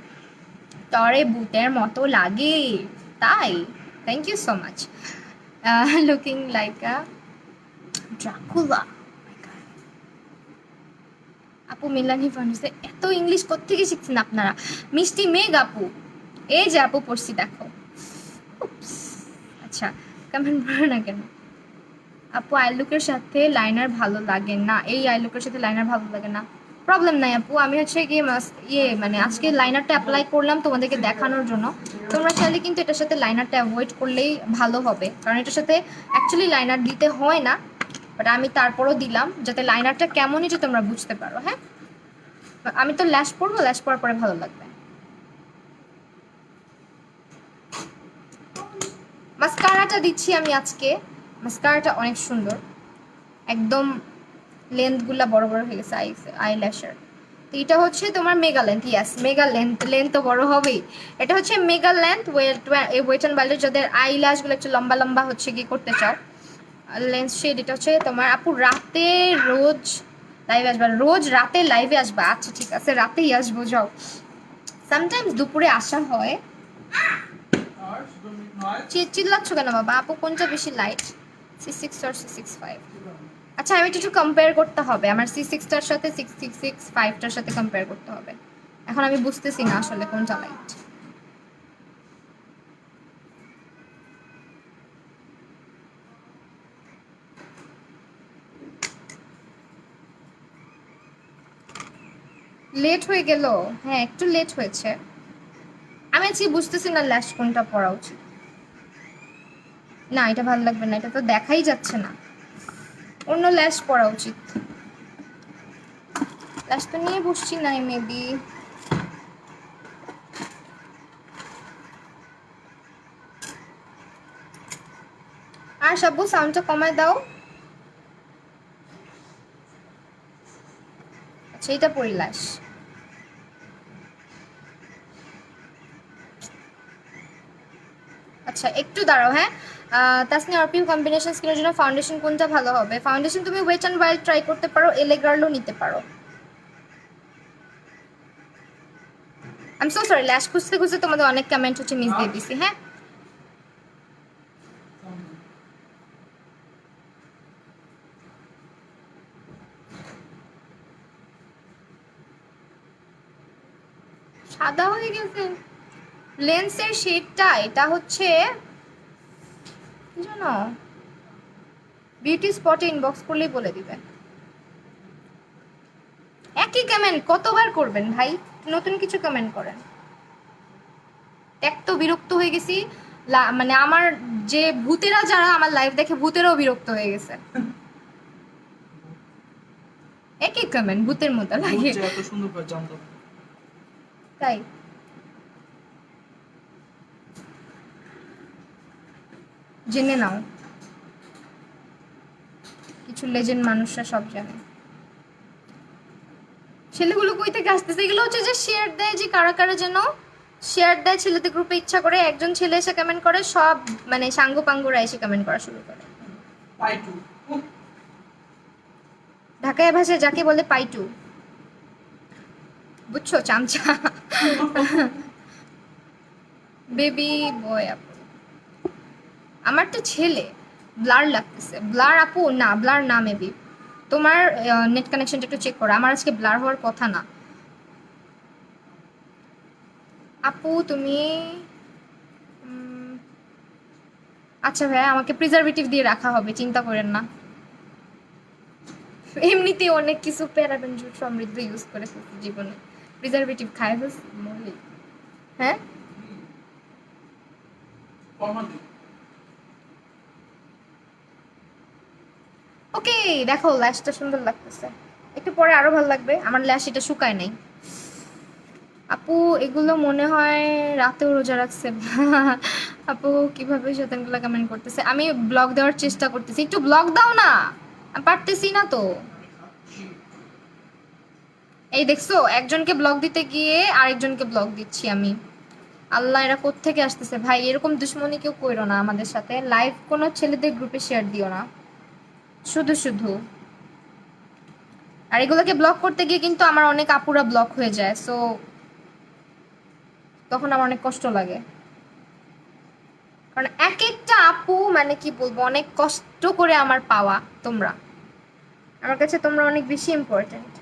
তরে বুটের মতো লাগে, তাই। Thank you so much. Looking like a Dracula. আপু মিলানি ফাউন্ডেশন, এত ইংলিশ কোত্থেকে শিখছেন আপনারা? মিষ্টি মেঘ আপু, এই যে আপু পড়ছি দেখো। আচ্ছা, কমেন্ট পড়ো না কেন? আপু আই লুকের সাথে লাইনার ভালো লাগে না, এই আই লুকের সাথে লাইনার ভালো লাগে না, প্রবলেম নাই আপু। আমি হচ্ছে গিয়ে মানে আজকে লাইনারটা অ্যাপ্লাই করলাম তোমাদেরকে দেখানোর জন্য। তোমরা চাইলে কিন্তু এটার সাথে লাইনারটা অ্যাভয়েড করলেই ভালো হবে, কারণ এটার সাথে অ্যাকচুয়ালি লাইনার দিতে হয় না, বাট আমি তারপরও দিলাম যাতে লাইনারটা কেমনই যে তোমরা বুঝতে পারো। হ্যাঁ, আমি তো ল্যাশ পরবো, ল্যাশ পরার পরে ভালো লাগবে। মাস্কারাটা দিচ্ছি আমি আজকে, মাস্কারাটা অনেক সুন্দর, একদম লেন্থগুলা বড় বড় হয়ে গেছে আই ল্যাশের। তো এটা হচ্ছে তোমার মেগা লেন্থ, ইয়াস মেগা লেন্থ, লেন্থ তো বড় হবেই। এটা হচ্ছে মেগা লেন্থ ওয়েট অ্যান্ড ওয়াইল্ডের, যাদের আই ল্যাশগুলো একটু লম্বা লম্বা হচ্ছে কি করতে চাও, লেন্স শেড। এটা হচ্ছে তোমার আপু রাতে রোজ লাইভে আসবা, রোজ রাতে লাইভে আসবা? আচ্ছা ঠিক আছে, রাতেই আসবো, যাও। সামটাইমস দুপুরে আসা হয়। চিল্লাচ্ছ কেন বাবা? আপু কোনটা বেশি লাইট, C6 আর C65? আচ্ছা আমি একটু কম্পেয়ার করতে হবে, আমার C6টার সাথে 665টার সাথে কম্পেয়ার করতে হবে। এখন আমি বুঝতেছি না আসলে কোনটা লাইট। লেট হয়ে গেল, হ্যাঁ একটু লেট হয়েছে। আমি আজকে বুঝতেছি না ল্যাশ কোনটা পরা উচিত। না এটা ভালো লাগবে না, এটা তো দেখাই যাচ্ছে না, অন্য ল্যাশ পরা উচিত। ল্যাশ তো নিয়ে বসছি নাই মেবি। আর সাব্বু সাউন্ডটা কমায় দাও। আচ্ছা এটা পরিলাস। আচ্ছা একটু দাঁড়াও হ্যাঁ। তাসনি অর্পিল কম্বিনেশন স্কিনের জন্য ফাউন্ডেশন কোনটা ভালো হবে? ফাউন্ডেশন তুমি ওয়েট অ্যান্ড ওয়াইল্ড ট্রাই করতে পারো, এলে গার্লও নিতে পারো। আই এম সো সরি, ল্যাশ খুঁজতে খুঁজতে তোমাদের অনেক কমেন্ট হচ্ছে মিস দিয়ে দিছি। হ্যাঁ সাদা হয়ে গেছে লেন্সের শেডটা। এটা হচ্ছে কি জানো, বিউটি স্পটে ইনবক্স করলেই বলে দিবে। একই কমেন্ট কতবার করবেন ভাই? নতুন কিছু কমেন্ট করেন। এক তো বিরক্ত হয়ে গেছি, মানে আমার যে ভূতেরা যারা আমার লাইভ দেখে ভূতেরাও বিরক্ত হয়ে গেছে। একই কমেন্ট ভূতের মতো লাগে। এত সুন্দর করে জানতাম তাই জেনে নাও, কিছু লেজেন্ড মানুষরা সব জানে। ছেলেগুলো কই থেকে আসতেছে? এগুলো হচ্ছে যে শেয়ার দেয়, যে কারা কারা যেন শেয়ার দেয় ছেলেদের গ্রুপে ইচ্ছা করে, একজন ছেলে এসে কমেন্ট করে, সব মানে সাঙ্গ পাঙ্গুরা এসে কমেন্ট করা শুরু করে। ঢাকায় ভাষায় যাকে বলে পাইটু, বুঝছো? চামচা। বেবি বয় আপু, আমার তো ছেলে ব্লার লাগতেছে। ব্লার আপু না, ব্লার না, মেবি তোমার নেট কানেকশনটা একটু চেক করো, আমার আজকে ব্লার হওয়ার কথা না। আপু তুমি আচ্ছা ভাইয়া, আমাকে প্রিজারভেটিভ দিয়ে রাখা হবে, চিন্তা করেন না। এমনিতেই অনেক কিছু প্যারাবেন সমৃদ্ধ ইউজ করে ফেলছি জীবনে, প্রিজারভেটিভ খাই ফেলছি মরলি। হ্যাঁ ওকে, দেখো ল্যাশটা সুন্দর লাগতেছে, একটু পরে আরো ভালো লাগবে। আমার ল্যাশ এটা শুকায় নাই। আপু এগুলো মনে হয় রাতেও রোজা রাখছে। আপু কিভাবে শতানগুলো কমেন্ট করতেছে? আমি ব্লগ দেওয়ার চেষ্টা করতেছি, একটু ব্লগ দাও না, আমি পারতেছি না তো। এই দেখছো, একজনকে ব্লগ দিতে গিয়ে আরেকজনকে ব্লগ দিচ্ছি আমি। আল্লাহ, এরা কোত্থেকে আসতেছে ভাই? এরকম দুশ্মনী কেউ কইরো না আমাদের সাথে। লাইভ কোনো ছেলেদের গ্রুপে শেয়ার দিও না শুধু শুধু। আর এগুলোকে ব্লক করতে গিয়ে কিন্তু আমার অনেক আপুরা ব্লক হয়ে যায়, সো তখন আমার অনেক কষ্ট লাগে। কারণ এক একটা আপু মানে কি বলবো, অনেক কষ্ট করে আমার পাওয়া তোমরা, আমার কাছে তোমরা অনেক বেশি ইম্পর্টেন্ট।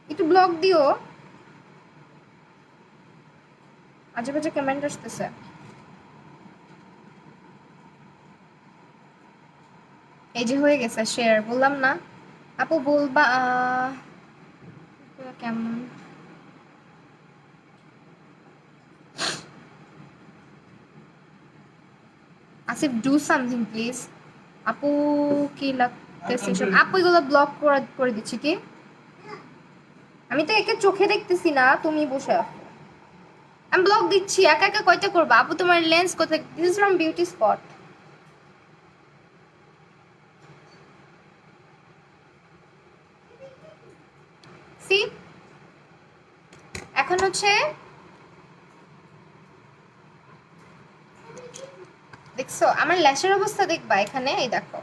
একটু ব্লগ দিও, আজে বাজে কমেন্ট আসতেছে। এই যে হয়ে গেছে শেয়ার, বললাম না আপু? বলবা কেমন? Asif do something please. আপু কি লাগতেছে সব? আপু এগুলো ব্লক করে দিচ্ছি কি? আমি তো একে চোখে দেখতেছি না, তুমি বসে আছো। আমি ব্লক দিচ্ছি, একা একা কয়টা করবা? আপু তোমার লেন্স কোথায়? This is from beauty spot. See এখন হচ্ছে দেখছো আমার ল্যাশের অবস্থা? দেখবা এখানে, এই দেখো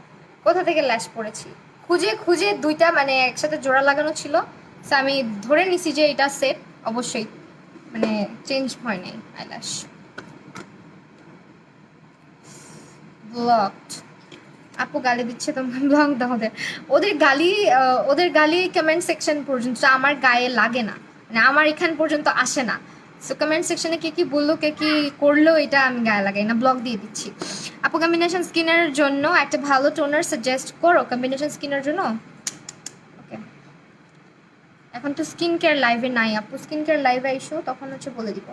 কোথা থেকে ল্যাশ পড়েছি, খুঁজে খুঁজে দুইটা মানে একসাথে জোড়া লাগানো ছিল, সো আমি ধরে নিছি যে এটা সেট, অবশ্যই মানে চেঞ্জ হয় নাই আইল্যাশ। ব্লকড। আপু গালি দিচ্ছে, তোমার ব্লক দাও ওদের। ওদের গালি ওদের গালি কমেন্ট সেকশন পর্যন্ত, আমার গায়ে লাগে না, মানে আমার এখান পর্যন্ত আসে না। সো কমেন্ট সেকশনে কে কি বললো, কে কি করলো, এটা আমি গায়ে লাগাই না, ব্লক দিয়ে দিচ্ছি। আপু কম্বিনেশন স্কিনের জন্য একটা ভালো টোনার সাজেস্ট করো, কম্বিনেশন স্কিনের জন্য। ওকে, এখন তো স্কিন কেয়ার লাইভে নাই আপু, স্কিন কেয়ার লাইভে আইসো তখন হচ্ছে বলে দিব।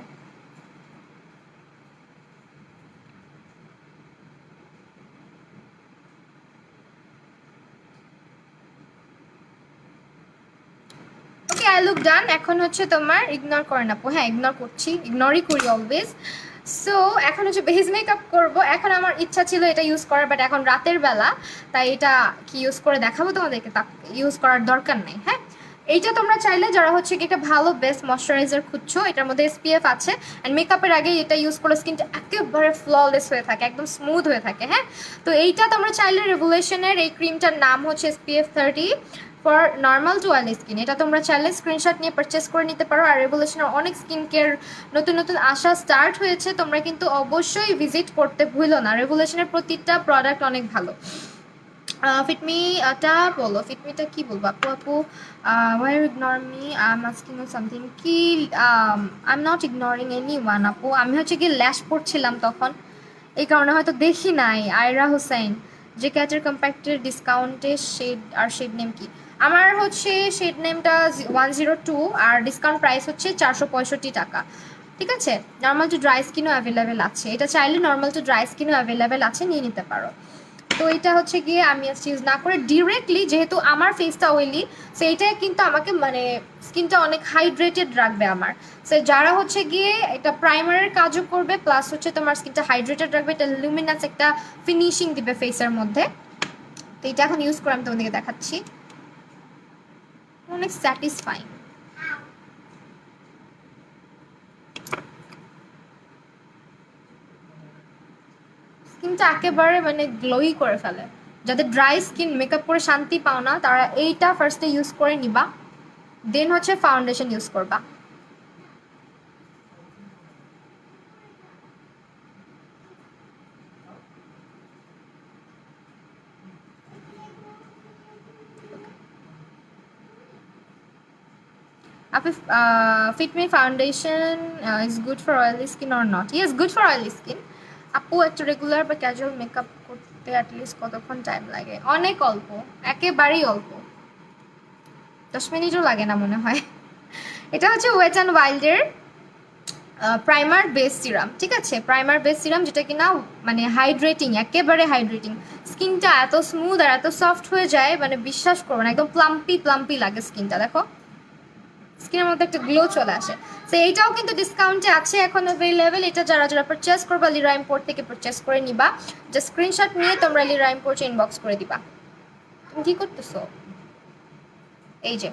ওকে, আই লুক ডান। এখন হচ্ছে তোমার ইগনোর করে না, হ্যাঁ ইগনোর করছি, ইগনোরই করি অলওয়েজ। সো এখন হচ্ছে বেস মেকআপ করবো। এখন আমার ইচ্ছা ছিল এটা ইউজ করার, বাট এখন রাতের বেলা, তাই এটা কি ইউজ করে দেখাবো তোমাদেরকে, তা ইউজ করার দরকার নেই। হ্যাঁ, এইটা তোমরা চাইলে যারা হচ্ছে কি একটা ভালো বেস্ট ময়শ্চারাইজার খুঁজছো, এটার মধ্যে SPF আছে, অ্যান্ড মেকআপের আগে এটা ইউজ করলে স্কিনটা একেবারে ফ্ললেস হয়ে থাকে, একদম স্মুথ হয়ে থাকে। হ্যাঁ, তো এইটা তোমরা চাইলে রেভুলেশনের এই ক্রিমটার নাম হচ্ছে SPF 30 for normal to oily skin. এটা তোমরা চাইলে স্ক্রিনশট নিয়ে পারচেস করে নিতে পারো। আর রেভুলেশনের অনেক স্কিন কেয়ার নতুন নতুন আসা স্টার্ট হয়েছে, তোমরা কিন্তু অবশ্যই ভিজিট করতে ভুলো না। রেভুলেশনের প্রতিটা প্রোডাক্ট অনেক ভালো। ফিটমিটা বলো, ফিটমিটা কি বলবো আপু? আপু why ignore me, I am asking you something কি? I am not ignoring anyone আপু, আমি হচ্ছে কি ল্যাশ পড়ছিলাম তখন, এই কারণে হয়তো দেখি নাই। আয়রা হোসেন, যে ক্যাটের কম্প্যাক্টের ডিসকাউন্টে শেড আর শেড নেম কি? আমার হচ্ছে শেড নেমটা 102 আর ডিসকাউন্ট প্রাইস হচ্ছে 465 টাকা। ঠিক আছে, নর্মাল টু ড্রাই স্কিনও অ্যাভেলেবেল আছে, এটা চাইলে নর্মাল টু ড্রাই স্কিনও অ্যাভেলেবেল আছে, নিয়ে নিতে পারো। তো এটা হচ্ছে গিয়ে আমি ইউজ না করে ডিরেক্টলি, যেহেতু আমার ফেসটা অয়েলি, সো এইটাই কিন্তু আমাকে মানে স্কিনটা অনেক হাইড্রেটেড রাখবে আমার। সো যারা হচ্ছে গিয়ে এটা প্রাইমারের কাজও করবে, প্লাস হচ্ছে তোমার স্কিনটা হাইড্রেটেড রাখবে, এটা লুমিনাস একটা ফিনিশিং দিবে ফেসের মধ্যে। তো এটা এখন ইউজ করে আমি তোমাদেরকে দেখাচ্ছি, অনেক স্যাটিসফাইং। স্কিনটা একেবারে মানে গ্লোই করে ফেলে। যাদের ড্রাই স্কিন, মেকআপ করে শান্তি পাও না, তারা এইটা ফার্স্টে ইউজ করে নিবা, দেন হচ্ছে ফাউন্ডেশন ইউজ করবা। Fit Me foundation is good for oily skin or not? Yes, good for oily skin. আপু একটা রেগুলার বা ক্যাজুয়াল মেকআপ করতে অ্যাটলিস্ট কতক্ষণ টাইম লাগে? অনেক অল্প, একেবারেই অল্প, 10 মিনিটও লাগে না মনে হয়। এটা হচ্ছে ওয়েট অ্যান্ড ওয়াইল্ডের প্রাইমার বেস সিরাম। ঠিক আছে, প্রাইমার বেস সিরাম, যেটা কিনা মানে হাইড্রেটিং, একেবারে হাইড্রেটিং। স্কিনটা এত স্মুথ আর এত সফট হয়ে যায়, মানে বিশ্বাস করবো না, একদম প্লাম্পি প্লাম্পি লাগে স্কিনটা। দেখো স্কিনের মধ্যে একটা গ্লো চলে আসে। তো এইটাও কিন্তু ডিসকাউন্টে আছে এখন অ্যাভেলেবেল। এটা যারা যারা পারচেস করবা লিরা ইম্পোর্ট থেকে পারচেস করে নিবা, জাস্ট স্ক্রিনশট নিয়ে তোমরা লিরা ইম্পোর্টে ইনবক্স করে দিবা। তুমি কি করতেছো? এই যে,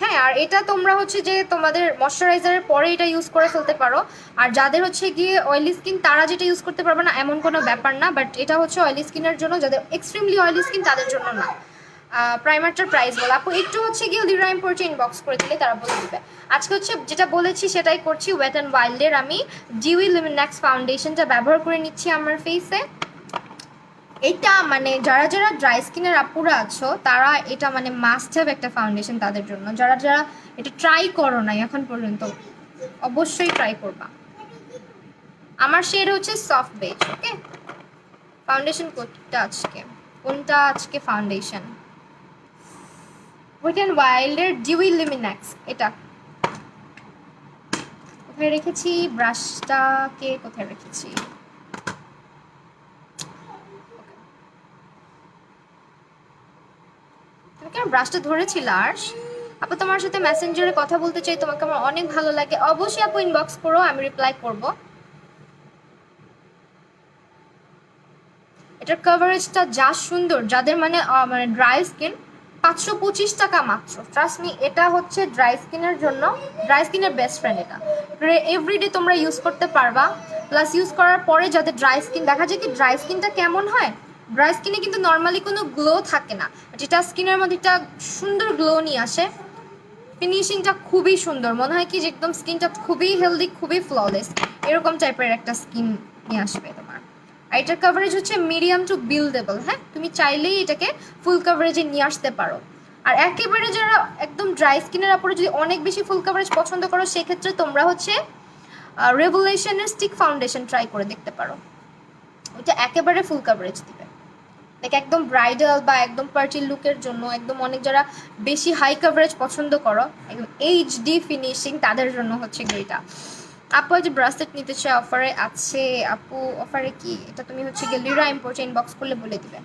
হ্যাঁ, আর এটা তোমরা হচ্ছে যে তোমাদের ময়শ্চারাইজারের পরে এটা ইউজ করে ফেলতে পারো। আর যাদের হচ্ছে গিয়ে অয়েলি স্কিন, তারা যেটা ইউজ করতে পারবে না এমন কোনো ব্যাপার না, বাট এটা হচ্ছে অয়েলি স্কিনের জন্য, যাদের এক্সট্রিমলি অয়েলি স্কিন তাদের জন্য না। প্রাইমারটার প্রাইস বলো আপু, একটু হচ্ছে গিয়ে লিরা ইম্পোর্টে ইনবক্স করে দিলে তারা বলে দিবে। আজকে হচ্ছে যেটা বলেছি সেটাই করছি। ওয়েট অ্যান্ড ওয়াইল্ডের আমি ডিউই লুমিনাক্স ফাউন্ডেশনটা ব্যবহার করে নিচ্ছি আমার ফেসে। এটা মানে যারা যারা ড্রাই স্কিনের আপুরা আছো, তারা এটা মানে মাস্ট হ্যাভ একটা ফাউন্ডেশন তাদের জন্য। যারা যারা এটা ট্রাই করো নাই এখন পর্যন্ত, অবশ্যই ট্রাই করবা। আমার শেড হচ্ছে সফট বেজ। ওকে, ফাউন্ডেশন কোনটা আজকে ফাউন্ডেশন? ওয়েট অ্যান্ড ওয়াইল্ডের ডিউই লুমিনাক্স। এটা কোথায় রেখেছি ব্রাশটাকে, কোথায় রেখেছি? তুমি কেন ব্রাশটা ধরেছিল? আর আপু তোমার সাথে মেসেঞ্জারে কথা বলতে চাই, তোমাকে আমার অনেক ভালো লাগে। অবশ্যই আপু ইনবক্স করো, আমি রিপ্লাই করব। এটার কভারেজটা যা সুন্দর, যাদের মানে মানে ড্রাই স্কিন, 525 টাকা মাত্র। ট্রাস্ট মি, এটা হচ্ছে ড্রাই স্কিনের জন্য, ড্রাই স্কিনের বেস্ট ফ্রেন্ড। এটা এভরিডে তোমরা ইউজ করতে পারবা। প্লাস ইউজ করার পরে যাদের ড্রাই স্কিন, দেখা যায় কি ড্রাই স্কিনটা কেমন হয়, ড্রাই স্কিনে কিন্তু নর্মালি কোনো গ্লো থাকে না, যেটা স্কিনের মধ্যে একটা সুন্দর গ্লো নিয়ে আসে। ফিনিশিংটা খুবই সুন্দর, মনে হয় কি যে একদম স্কিনটা খুবই হেলদি, খুবই ফ্ললেস, এরকম টাইপের একটা স্কিন নিয়ে আসবে তোমার। আর এটার কভারেজ হচ্ছে মিডিয়াম টু বিল্ডেবল। হ্যাঁ, তুমি চাইলেই এটাকে ফুল কভারেজে নিয়ে আসতে পারো। আর একেবারে যারা একদম ড্রাই স্কিনের উপরে যদি অনেক বেশি ফুল কভারেজ পছন্দ করো, সেক্ষেত্রে তোমরা হচ্ছে রেভুলেশনের স্টিক ফাউন্ডেশন ট্রাই করে দেখতে পারো। ওইটা একেবারে ফুল কভারেজ দিবে, লাইক একদম ব্রাইডাল বা একদম পার্টি লুকের জন্য, একদম অনেক যারা বেশি হাই কভারেজ পছন্দ করো, একদম এইচডি ফিনিশিং, তাদের জন্য হচ্ছে এটা। আপু যে ব্রাসলেট নিতে চাই, অফারে আছে আপু? অফারে কি? এটা তুমি হচ্ছে গিয়ে লিরা ইম্পোর্টে ইনবক্স করলে বলে দিবে।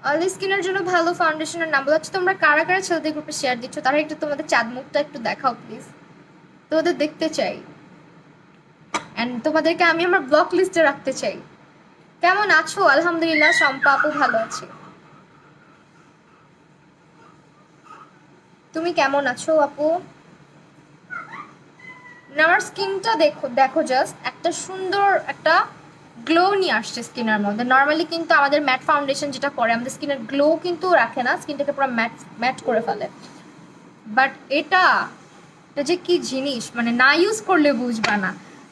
অয়েলি স্কিনের জন্য ভালো ফাউন্ডেশনের নাম বলা হচ্ছে। তোমরা কারা কারা ছেলেদের গ্রুপে শেয়ার দিচ্ছ তারা একটু তোমাদের চাঁদ মুখটা একটু দেখাও প্লিজ, তোমাদের দেখতে চাই। অ্যান্ড তোমাদেরকে আমি আমার ব্লক লিস্টে রাখতে চাই। কেমন আছো? আলহামদুলিল্লাহ শম্পা আপু ভালো আছি। তুমি কেমন আছো আপু? আমার স্কিনটা দেখো দেখো, জাস্ট একটা সুন্দর একটা গ্লো নিয়ে আসছে স্কিনের মধ্যে। নর্মালি কিন্তু আমাদের ম্যাট ফাউন্ডেশন যেটা করে আমাদের স্কিনের গ্লো কিন্তু রাখে না, স্কিনটাকে পুরো ম্যাট ম্যাট করে ফেলে। বাট এটা এটা যে কি জিনিস, মানে না ইউজ করলে বুঝবা না।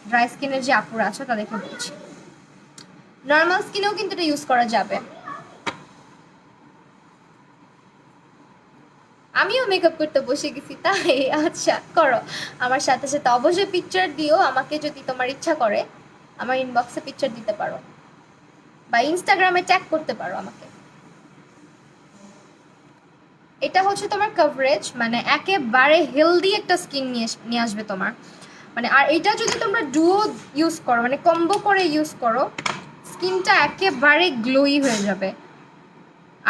ড্রাই স্কিনের যে আপুরা আছে তাদেরকে বলছি, নর্মাল স্কিনেও কিন্তু এটা ইউজ করা যাবে। আমিও মেকআপ করতে বসে গেছি তাই? আচ্ছা করো, আমার সাথে সাথে অবশ্যই পিকচার দিও আমাকে, যদি তোমার ইচ্ছা করে আমার ইনবক্সে পিকচার দিতে পারো বা ইনস্টাগ্রামে ট্যাগ করতে পারো আমাকে। এটা হচ্ছে তোমার কভারেজ, মানে একেবারে হেলদি একটা স্কিন নিয়ে আসবে তোমার। মানে আর এটা যদি তোমরা ডুও ইউজ করো, মানে কম্বো করে ইউজ করো, স্কিনটা একেবারে গ্লোই হয়ে যাবে।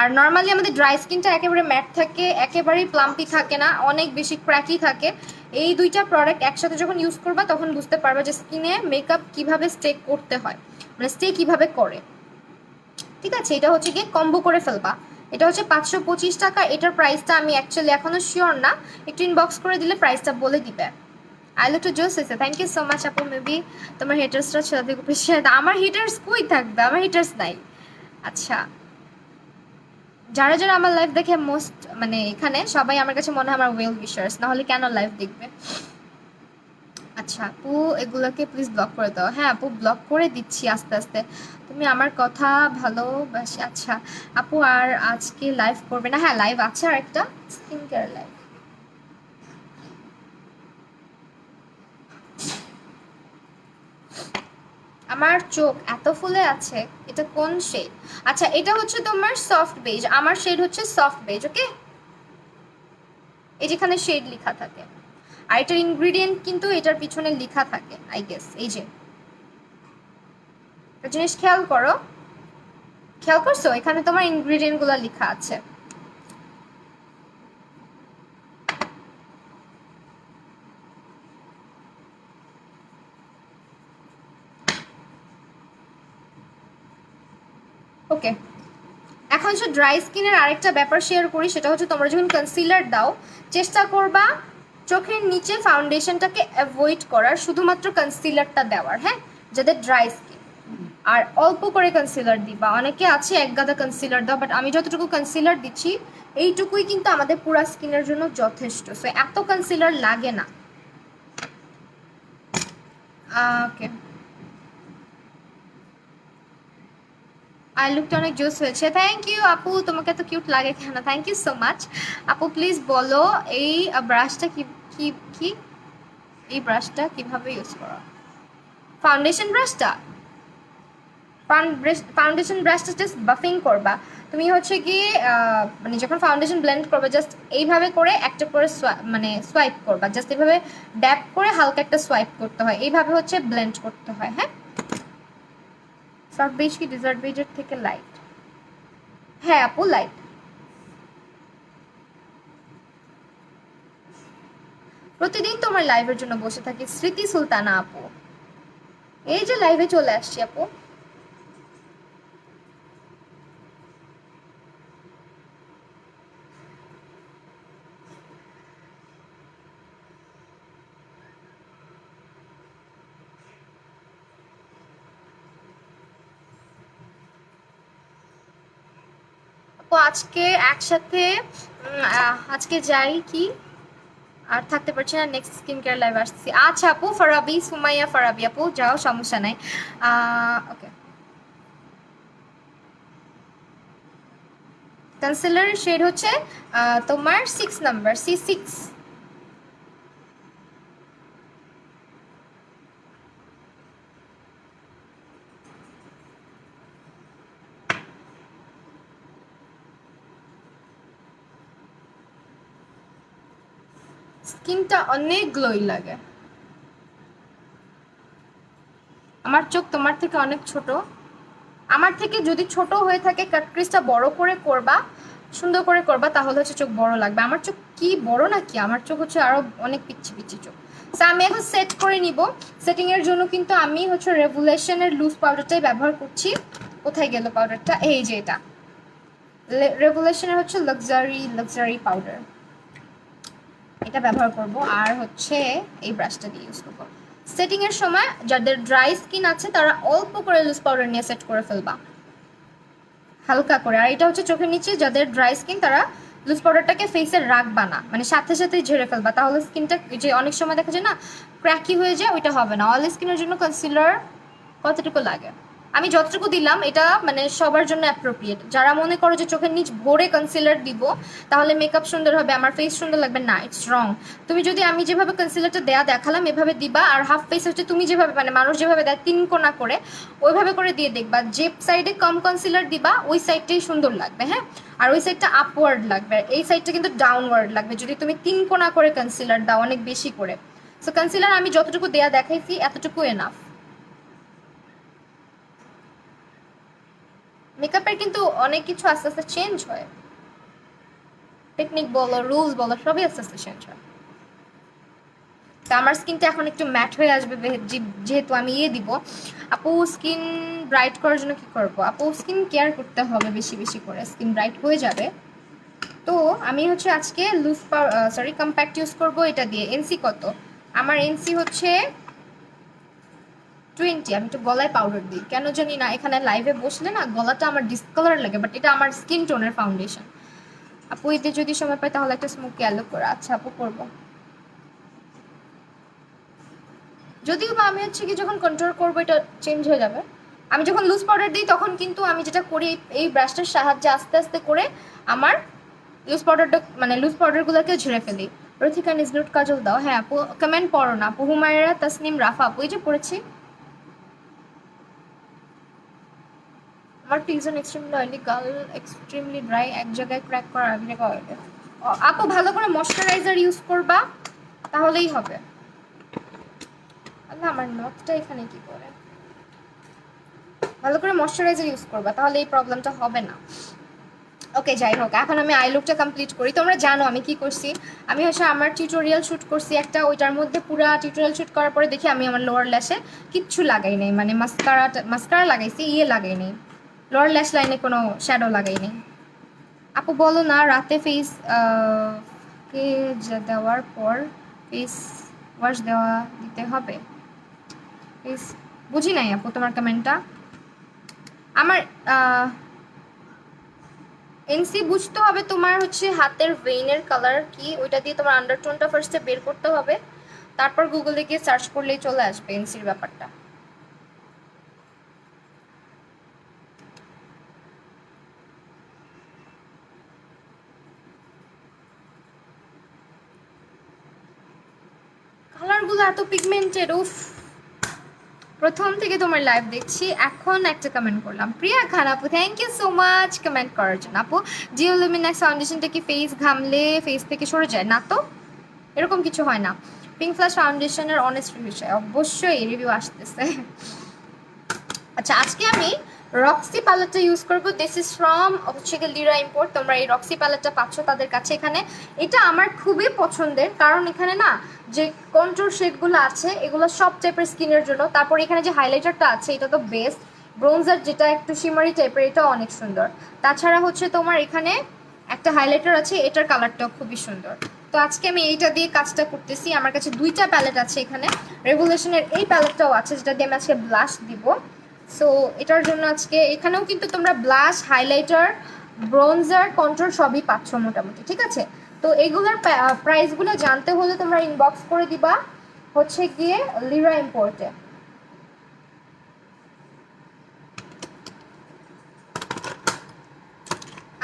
আর নর্মালি আমাদের ড্রাই স্কিনটা একেবারে ম্যাট থাকে, একেবারেই প্লাম্পি থাকে না, অনেক বেশি ক্র্যাকি থাকে। এই দুইটা প্রোডাক্ট একসাথে যখন ইউজ করবা তখন বুঝতে পারবা যে স্কিনে মেকআপ কিভাবে স্টে করতে হয়, মানে স্টে কিভাবে করে। ঠিক আছে, এটা হচ্ছে গিয়ে কম্বো করে ফেলবা। এটা হচ্ছে 525 টাকা। এটার প্রাইসটা আমি অ্যাকচুয়ালি এখনো শিওর না, একটু ইনবক্স করে দিলে প্রাইসটা বলে দিবে। আই লুক টু জোস হয়েছে, থ্যাংক ইউ সো মাচ আপু। মেবি তোমার হিটার্সরা ছেলেদের বেশি, আমার হিটার্স কই থাকবে, আমার হিটার্স নাই। আচ্ছা, যারা যারা আমার লাইভ দেখে মোস্ট, মানে এখানে সবাই আমার কাছে মনে হয় আমার ওয়েল উইশার্স, নাহলে কেন লাইভ দেখবে। আচ্ছা আপু, এগুলোকে প্লিজ ব্লক করে দাও। হ্যাঁ আপু, ব্লক করে দিচ্ছি আস্তে আস্তে। তুমি আমার কথা ভালোবাসি। আচ্ছা আপু, আর আজকে লাইভ করবে না? হ্যাঁ লাইভ আছে, আর একটা স্কিন কেয়ার লাইভ। আমার চোখ এত ফুলে আছে, এটা কোন শেড? আচ্ছা এটা হচ্ছে তোমার সফট বেজ, আমার শেড হচ্ছে সফট বেজ। ওকে, এই যেখানে শেড লেখা থাকে, আর এটার ইনগ্রিডিয়েন্ট কিন্তু এটার পিছনে লেখা থাকে আই গেস। এই যে একটা জিনিস খেয়াল করো, খেয়াল করছো এখানে তোমার ইনগ্রিডিয়েন্ট গুলো লেখা আছে। ওকে, এখন হচ্ছে ড্রাই স্কিনের আরেকটা ব্যাপার শেয়ার করি, সেটা হচ্ছে তোমরা যখন কনসিলার দাও চেষ্টা করবা চোখের নিচে ফাউন্ডেশনটাকে অ্যাভয়েড করার, শুধুমাত্র কনসিলারটা দেওয়ার। হ্যাঁ, যাদের ড্রাই স্কিন, আর অল্প করে কনসিলার দিবা। অনেকে আছে এক গাদা কনসিলার দাও, বাট আমি যতটুকু কনসিলার দিচ্ছি এইটুকুই কিন্তু আমাদের পুরো স্কিনের জন্য যথেষ্ট। সো এত কনসিলার লাগে না। ওকে, আই লুকটা অনেক জোস হয়েছে, থ্যাংক ইউ আপু। তোমাকে এত কিউট লাগে কেন? থ্যাংক ইউ সো মাচ আপু। প্লিজ বলো এই ব্রাশটা কি কি কি এই ব্রাশটা কিভাবে ইউজ করা? ফাউন্ডেশন ব্রাশটা, ফাউন্ডেশন ব্রাশটা জাস্ট বাফিং করবা। তুমি হচ্ছে কি মানে যখন ফাউন্ডেশন ব্লেন্ড করবে জাস্ট এইভাবে করে একটা করে মানে সোয়াইপ করবা, জাস্ট এইভাবে ড্যাপ করে হালকা একটা সোয়াইপ করতে হয়, এইভাবে হচ্ছে ব্লেন্ড করতে হয়। হ্যাঁ, সফট বেজ কি ডেজার্ট বেজের থেকে লাইট? হ্যাঁ আপু লাইট। প্রতিদিন তোমার লাইভের জন্য বসে থাকি, স্মৃতি সুলতানা আপু। এই যে লাইভে চলে আসছি আপু। আপু আজকে একসাথে আজকে যাই কি, আর থাকতে পারছি না, নেক্সট স্কিন কেয়ার লাইভ আসছি। আচ্ছা আপু, ফারাবি সুমাইয়া ফারাবি আপু যাও, সমস্যা নাই। ওকে, কনসিলার শেড হচ্ছে তোমার 6 নাম্বার, C6। স্কিনটা অনেক গ্লোই লাগে। আমার চোখ তোমার থেকে অনেক ছোট। আমার থেকে যদি ছোট হয়ে থাকে কাট ক্রিজটা বড় করে করবা, সুন্দর করে করবা, তাহলে হচ্ছে চোখ বড় লাগবে। আমার চোখ কি বড় নাকি? আমার চোখ হচ্ছে আরো অনেক পিচ্ছি পিচ্ছি চোখ। তো আমি এখন সেট করে নিব। সেটিং এর জন্য কিন্তু আমি হচ্ছে রেভুলেশনের লুজ পাউডারটাই ব্যবহার করছি। কোথায় গেল পাউডারটা? এই যে এটা রেভুলেশনের হচ্ছে লাক্সারি পাউডার, এটা ব্যবহার করব। আর হচ্ছে এই ব্রাশটা দিয়ে ইউজ করবো। সেটিং এর সময় যাদের ড্রাই স্কিন আছে তারা অল্প করে লুজ পাউডার নিয়ে সেট করে ফেলবা, হালকা করে। আর এটা হচ্ছে চোখের নিচে যাদের ড্রাই স্কিন তারা লুজ পাউডারটাকে ফেসে রাখবা না, মানে সাথে সাথে ঝেড়ে ফেলবা, তাহলে স্কিনটা যে অনেক সময় দেখা যায় না ক্র্যাকি হয়ে যায়, ওইটা হবে না। অয়েলি স্কিনের জন্য কনসিলার কতটুকু লাগে আমি যতটুকু দিলাম, এটা মানে সবার জন্য অ্যাপ্রোপ্রিয়েট। যারা মনে করো যে চোখের নিচ ভরে কনসিলার দিব তাহলে মেকআপ সুন্দর হবে, আমার ফেস সুন্দর লাগবে, না, ইটস রং। তুমি যদি আমি যেভাবে কনসিলারটা দেখালাম এভাবে দিবা, আর হাফ ফেস হচ্ছে তুমি যেভাবে মানে মানুষ যেভাবে দেয় 3 কোনা করে, ওইভাবে করে দিয়ে দেখবা যে সাইডে কম কনসিলার দিবা ওই সাইডটাই সুন্দর লাগবে, হ্যাঁ। আর ওই সাইডটা আপওয়ার্ড লাগবে, এই সাইডটা কিন্তু ডাউনওয়ার্ড লাগবে যদি তুমি 3 কোনা করে কনসিলার দাও, অনেক বেশি করে। সো কনসিলার আমি যতটুকু দেখাইছি এতটুকু এনাফ। মেকআপের কিন্তু অনেক কিছু আস্তে আস্তে চেঞ্জ হয়, টেকনিক বলো রুলস বলো সবই আস্তে আস্তে চেঞ্জ হয়। তো আমার স্কিনটা এখন একটু ম্যাট হয়ে আসবে যেহেতু আমি দিব। আপু স্কিন ব্রাইট করার জন্য কি করবো? আপু স্কিন কেয়ার করতে হবে বেশি বেশি করে, স্কিন ব্রাইট হয়ে যাবে। তো আমি হচ্ছে আজকে কম্প্যাক্ট ইউজ করবো এটা দিয়ে। এনসি কত? আমার এনসি হচ্ছে 20। আমি একটু গলায় পাউডার দিই, কেন জানি না এখানে লাইভে বসলে না গলাটা আমার ডিসকালার লাগে, বাট এটা আমার স্কিন টোনের ফাউন্ডেশন। আপু এতে যদি সময় পাই তাহলে একটা স্মোকি অ্যালো করে। আচ্ছা আপু করবো, যদিও বা আমি হচ্ছে কি যখন কন্ট্রোল করবো এটা চেঞ্জ হয়ে যাবে। আমি যখন লুজ পাউডার দিই তখন কিন্তু আমি যেটা করি এই ব্রাশটার সাহায্যে আস্তে আস্তে করে আমার লুজ পাউডারগুলোকে ঝেড়ে ফেলি। রথিকা নিজনুট কাজল দাও। হ্যাঁ আপু কমেন্ট পড়ো না আপু। হুমায়রা তাসনিম রাফা আপু এই যে পড়েছি। আমার টিজন এক্সট্রিমলি অয়েলি, গাল এক্সট্রিমলি ড্রাই, এক জায়গায় ক্র্যাক করা আগে আপু ভালো করে ময়শ্চারাইজার ইউজ করবা তাহলেই হবে। আল্লাহ আমার নখটা এখানে কি করে? ভালো করে ময়শ্চারাইজার ইউজ করবা তাহলে এই প্রবলেমটা হবে না। ওকে যাই হোক, এখন আমি আই লুকটা কমপ্লিট করি। তোমরা জানো আমি কি করছি, আমি হচ্ছে আমার টিউটোরিয়াল শ্যুট করছি একটা, ওইটার মধ্যে পুরো টিউটোরিয়াল শ্যুট করার পরে দেখি আমি আমার লোয়ার ল্যাশে কিচ্ছু লাগাই নাই, মানে মাস্কারা লাগাইছি, লাগাই নাই, লোয়ার ল্যাশ লাইনে কোনো শ্যাডো লাগাই নাই। আপু বলো না রাতে ফেস কে দেওয়ার পর ফেস ওয়াশ দিতে হবে? ফেস বুঝি নাই আপু তোমার কমেন্টটা। আমার এনসি বুঝতে হবে তোমার হচ্ছে হাতের ভেইনের কালার কি, ওইটা দিয়ে তোমার আন্ডারটোনটা ফার্স্টে বের করতে হবে, তারপর গুগলে গিয়ে সার্চ করলেই চলে আসবে এনসির ব্যাপারটা। কালারগুলো এত পিগমেন্টেড, উফ। প্রথম থেকে তোমার লাইভ দেখছি, এখন একটা কমেন্ট করলাম। প্রিয়া খান আপু thank you so much comment করার জন্য। আপু জিওলুমিনাক্স ফাউন্ডেশনটা কি ফেস ঘামলে ফেস থেকে সরে যায়? না তো, এরকম কিছু হয় না। পিঙ্ক ফ্লাশ ফাউন্ডেশনের অনেস্ট রিভিউ চাই, অবশ্যই রিভিউ আসতেছে। আচ্ছা আজকে আমি রক্সি প্যালেটটা ইউজ করবো। দিস ইজ ফ্রম হচ্ছে লিরা ইম্পোর্ট। তোমরা এই রক্সি প্যালেটটা পাচ্ছ তাদের কাছে এখানে। এটা আমার খুবই পছন্দের, কারণ এখানে না যে কন্ট্রোল শেডগুলো আছে এগুলো সব টাইপের স্কিনের জন্য। তারপর এখানে যে হাইলাইটারটা আছে এটা তো বেস্ট, ব্রোঞ্জার যেটা একটু শিমারি টাইপের, এটাও অনেক সুন্দর। তাছাড়া হচ্ছে তোমার এখানে একটা হাইলাইটার আছে, এটার কালারটাও খুবই সুন্দর। তো আজকে আমি এইটা দিয়ে কাজটা করতেছি। আমার কাছে দুইটা প্যালেট আছে এখানে, রেভুলেশনের এই প্যালেটটাও আছে যেটা দিয়ে আমি আজকে ব্লাশ দিব। সো এটার জন্য আজকে এখানেও কিন্তু তোমরা ব্লাশ, হাইলাইটার, ব্রোঞ্জার, কন্ট্রোল সবই পাচ্ছ মোটামুটি, ঠিক আছে। তো এগুলোর প্রাইসগুলো জানতে হলে তোমরা ইনবক্স করে দিবা হচ্ছে গিয়ে লিরা ইম্পোর্টে।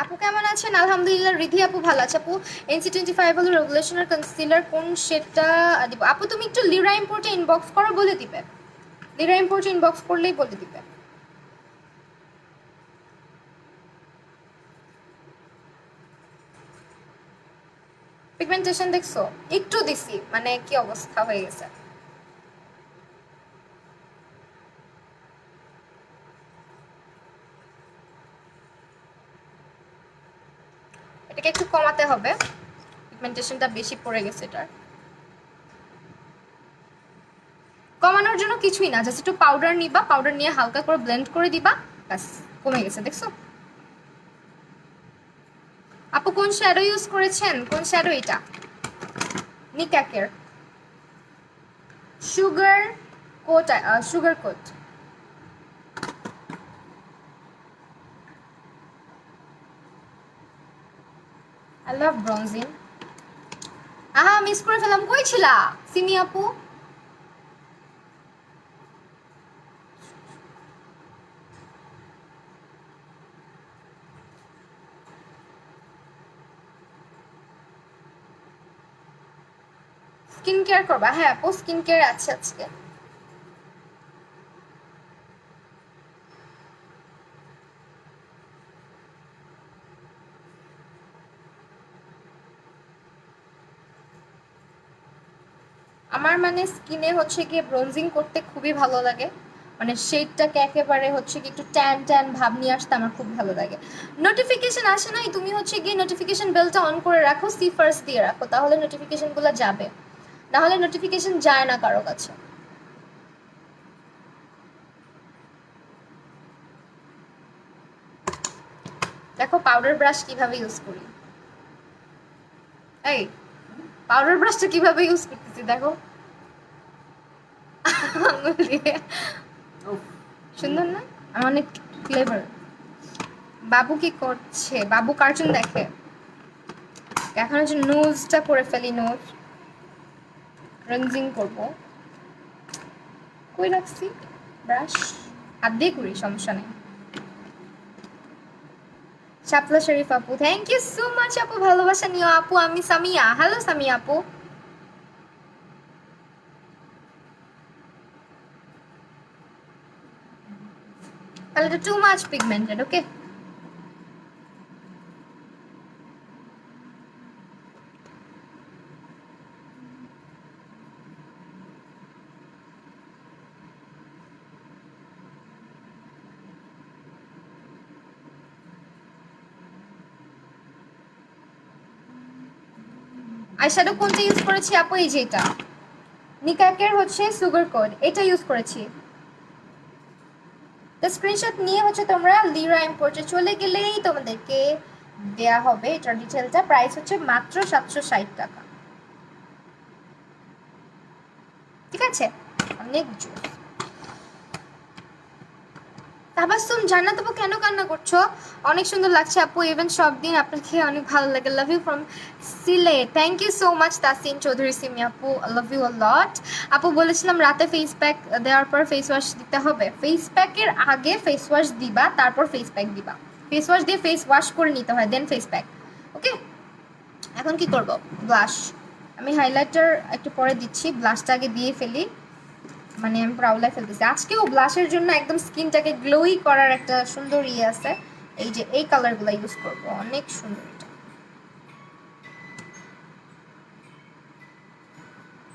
আপু কেমন আছেন? আলহামদুলিল্লাহ। রিধি আপু ভালো আছে। আপু NC25 হলো রেগুলেশনের কনসিলার কোন শেডটা দিব? আপু তুমি একটু লিরা ইম্পোর্টে ইনবক্স করো, বলে দিবে। লিরা ইম্পোর্টে ইনবক্স করলেই বলে দিবে। পিগমেন্টেশন দেখছো? একটু দিছি, মানে কি অবস্থা হয়ে গেছে। হবে, পিগমেন্টেশনটা বেশি পড়ে গেছে এটার। কমানোর জন্য কিছুই না, জাস্ট একটু পাউডার নিবা, পাউডার নিয়ে হালকা করে ব্লেন্ড করে দিবা, ব্যাস কমে গেছে। দেখছো আপু কোন শ্যাডো ইউজ করেছেন? কোন শ্যাডো এটা? নিকাকের sugar coat, sugar coat. I love bronzing. আহা মিস করে ফেলাম, কই ছিলা সিমি আপু? স্কিন কেয়ার করবা? হ্যাঁ আপু স্কিন কেয়ার আছে আজকে। আমার মানে স্কিনে হচ্ছে গিয়ে ব্রোনজিং করতে খুবই ভালো লাগে, মানে শেডটাকে একেবারে হচ্ছে কি একটু ট্যান ট্যান ভাব নিয়ে আসতে আমার খুব ভালো লাগে। নোটিফিকেশন আসে নাই, তুমি হচ্ছে গিয়ে নোটিফিকেশন বেলটা অন করে রাখো, সি ফার্স্ট দিয়ে রাখো, তাহলে নোটিফিকেশনগুলো যাবে, না হলে নোটিফিকেশন যায় না কারো কাছে। দেখো পাউডার ব্রাশ কিভাবে ইউজ করি, এই পাউডার ব্রাশটা কিভাবে ইউজ করতেছি দেখো, আঙুল দিয়ে। সুন্দর না? আমার অনেক ফ্লেভার। বাবু কি করছে? বাবু কার্টুন দেখে। এখন হচ্ছে নোজটা করে ফেলি, নোজ রঞ্জিং করব। কই রাখছি ব্রাশ? হাত দিয়ে করি, সমস্যা নেই। শাপলা শরীফ আপু থ্যাংক ইউ সো মাচ আপু, ভালোবাসা নিও আপু। আমি সামিয়া, হ্যালো সামিয়া আপু। তাহলে এটা টু মাচ পিগমেন্টেড, ওকে। আইশ্যাডো কোনটা ইউজ করেছি আপু? এই যে এটা নিকাকের হচ্ছে সুগার কোড, এটা ইউজ করেছি। তো স্ক্রিনশট নিয়ে হচ্ছে তোমরা লিরা ইম্পোর্টে চলে গেলেই তোমাদেরকে দেয়া হবে এটার ডিটেলটা। প্রাইস হচ্ছে মাত্র 760 টাকা, ঠিক আছে? অনেক জোর। তাবাসসুম জান্নাত আপু কেন কান্না করছো? অনেক সুন্দর লাগছে আপু, ইভেন সব দিন আপনাকে অনেক ভালো লাগে। Love you from Sylhet. Thank you so much Tasin Chowdhury Simi আপু, লাভ ইউ আ লট। আপু বলেছিলাম রাতে ফেস প্যাক দেওয়ার পর ফেস ওয়াশ দিতে হবে। ফেস প্যাকের আগে ফেস ওয়াশ দিবা, তারপর ফেস প্যাক দিবা। ফেস ওয়াশ দিয়ে ফেস ওয়াশ করে নিতে হয়, দেন ফেস প্যাক, ওকে? এখন কি করব? ব্লাশ। আমি হাইলাইটার একটু পরে দিচ্ছি, ব্লাশটা আগে দিয়ে ফেলি, মানে আমি প্রাউলায় ফেলতেছি। আজকেও ব্লাশের জন্য একদম স্কিনটাকে গ্লোই করার একটা সুন্দর ইয়ে আছে, এই যে এই কালারগুলো ইউজ করব, অনেক সুন্দর।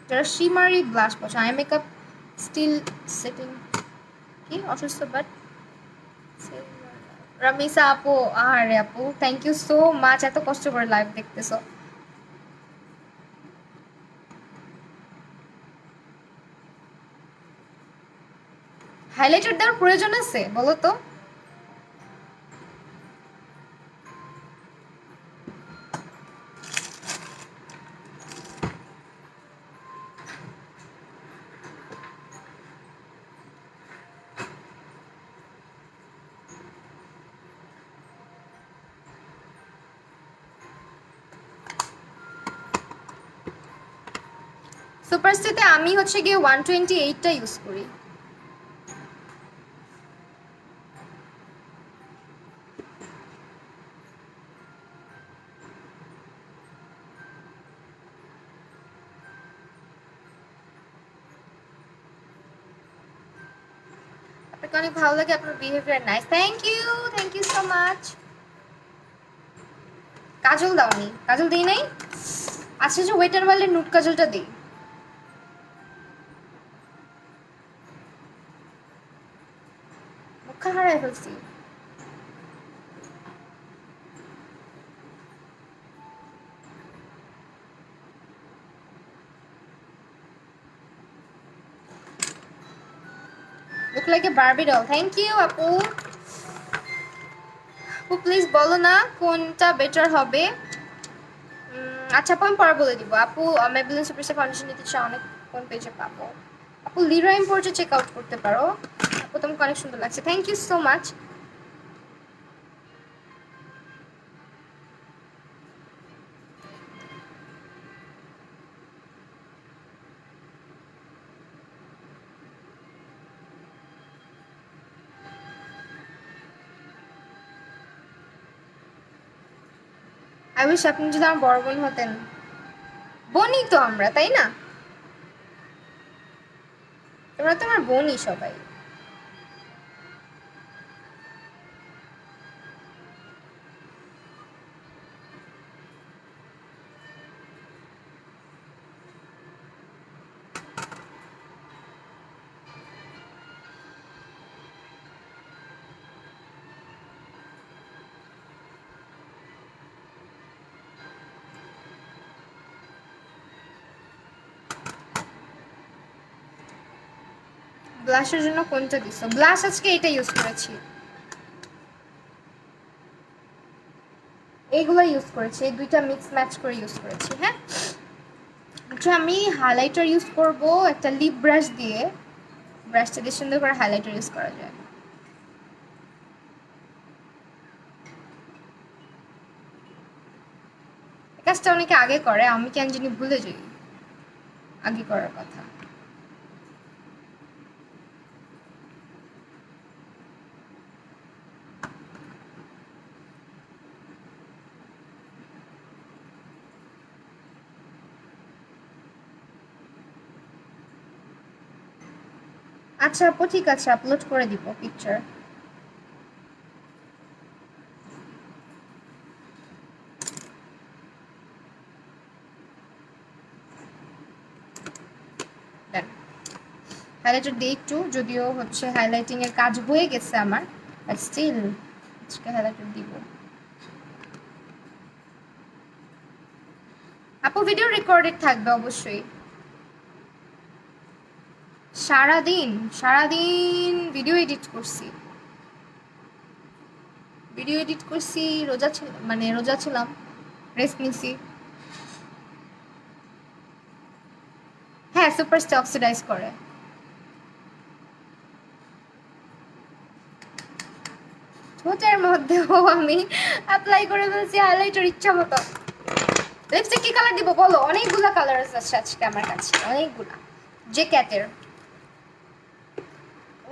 যারা শিমারি ব্লাশ পছন্দ, আই মেকআপ স্টিল সেটিং কি অসুস্থ বাট রামিসা আপু, আরে আপু থ্যাংক ইউ সো মাচ, এত কষ্ট করে লাইভ দেখতেছো। হাইলাইটার দেওয়ার প্রয়োজন আছে বলো তো? সুপারস্টিতে আমি হচ্ছে গিয়ে 128টা ইউজ করি। আপনাকে অনেক ভালো লাগে, আপনার behaviour nice. Thank you so much. কাজল দাওনি? কাজল দিই নাই? আচ্ছা যে ওয়েট অ্যান্ড ওয়াইল্ডের নুট কাজলটা দিই। মুখা হারাই ফেলছি। look like a Barbie doll. Thank you আপু। আপু প্লিজ বলো না কোনটা বেটার হবে। আচ্ছা আপু আমি পরে বলে দিব। আপু Maybelline Superstar ফাউন্ডেশন নিতে চাও অনেক, কোন পেজে পাবো? আপু লিরা ইম্পোর্টে চেক আউট করতে পারো। আপু তোমাকে অনেক সুন্দর লাগছে, thank you so much. I wish আপনি যদি আমার বড় বোন হতেন। বোনই তো আমরা, তাই না? তোমরা তো আমার বোনই সবাই। ব্লাশের জন্য কোনটা দিছো? ব্লাশ আজকে এটা ইউজ করেছি, এইগুলো ইউজ করেছি, এই দুইটা মিক্স ম্যাচ করে ইউজ করেছি। হ্যাঁ আচ্ছা আমি হাইলাইটার ইউজ করব একটা লিপ ব্রাশ দিয়ে। ব্রাশটা দিয়ে সুন্দর করে হাইলাইটার ইউজ করা যায়। কাজটা অনেকে আগে করে, আমি কেন জানি ভুলে যাই আগে করার কথা। আচ্ছা আপু ঠিক আছে, আপলোড করে দিব পিকচার। হাইলাইটার দিই একটু, যদিও হচ্ছে হাইলাইটিং এর কাজ হয়ে গেছে আমার, বাট স্টিল আজকে হাইলাইটার দিব। আপু ভিডিও রেকর্ডেড থাকবে অবশ্যই। সারাদিন সারাদিন ভিডিও এডিট করছি, ভিডিও এডিট করছি, রোজা মানে রোজা ছিলাম, রেস্ট নিছি। হ্যাঁ সুপারস্টার অক্সিডাইজ করে। ঠোঁটের মধ্যেও আমি অ্যাপ্লাই করে ফেলছি হাইলাইটার ইচ্ছা মতো। লিপস্টিক কি কালার দিব বলো? অনেকগুলা কালার আছে আজকে আমার কাছে, অনেকগুলা। যে ক্যাটের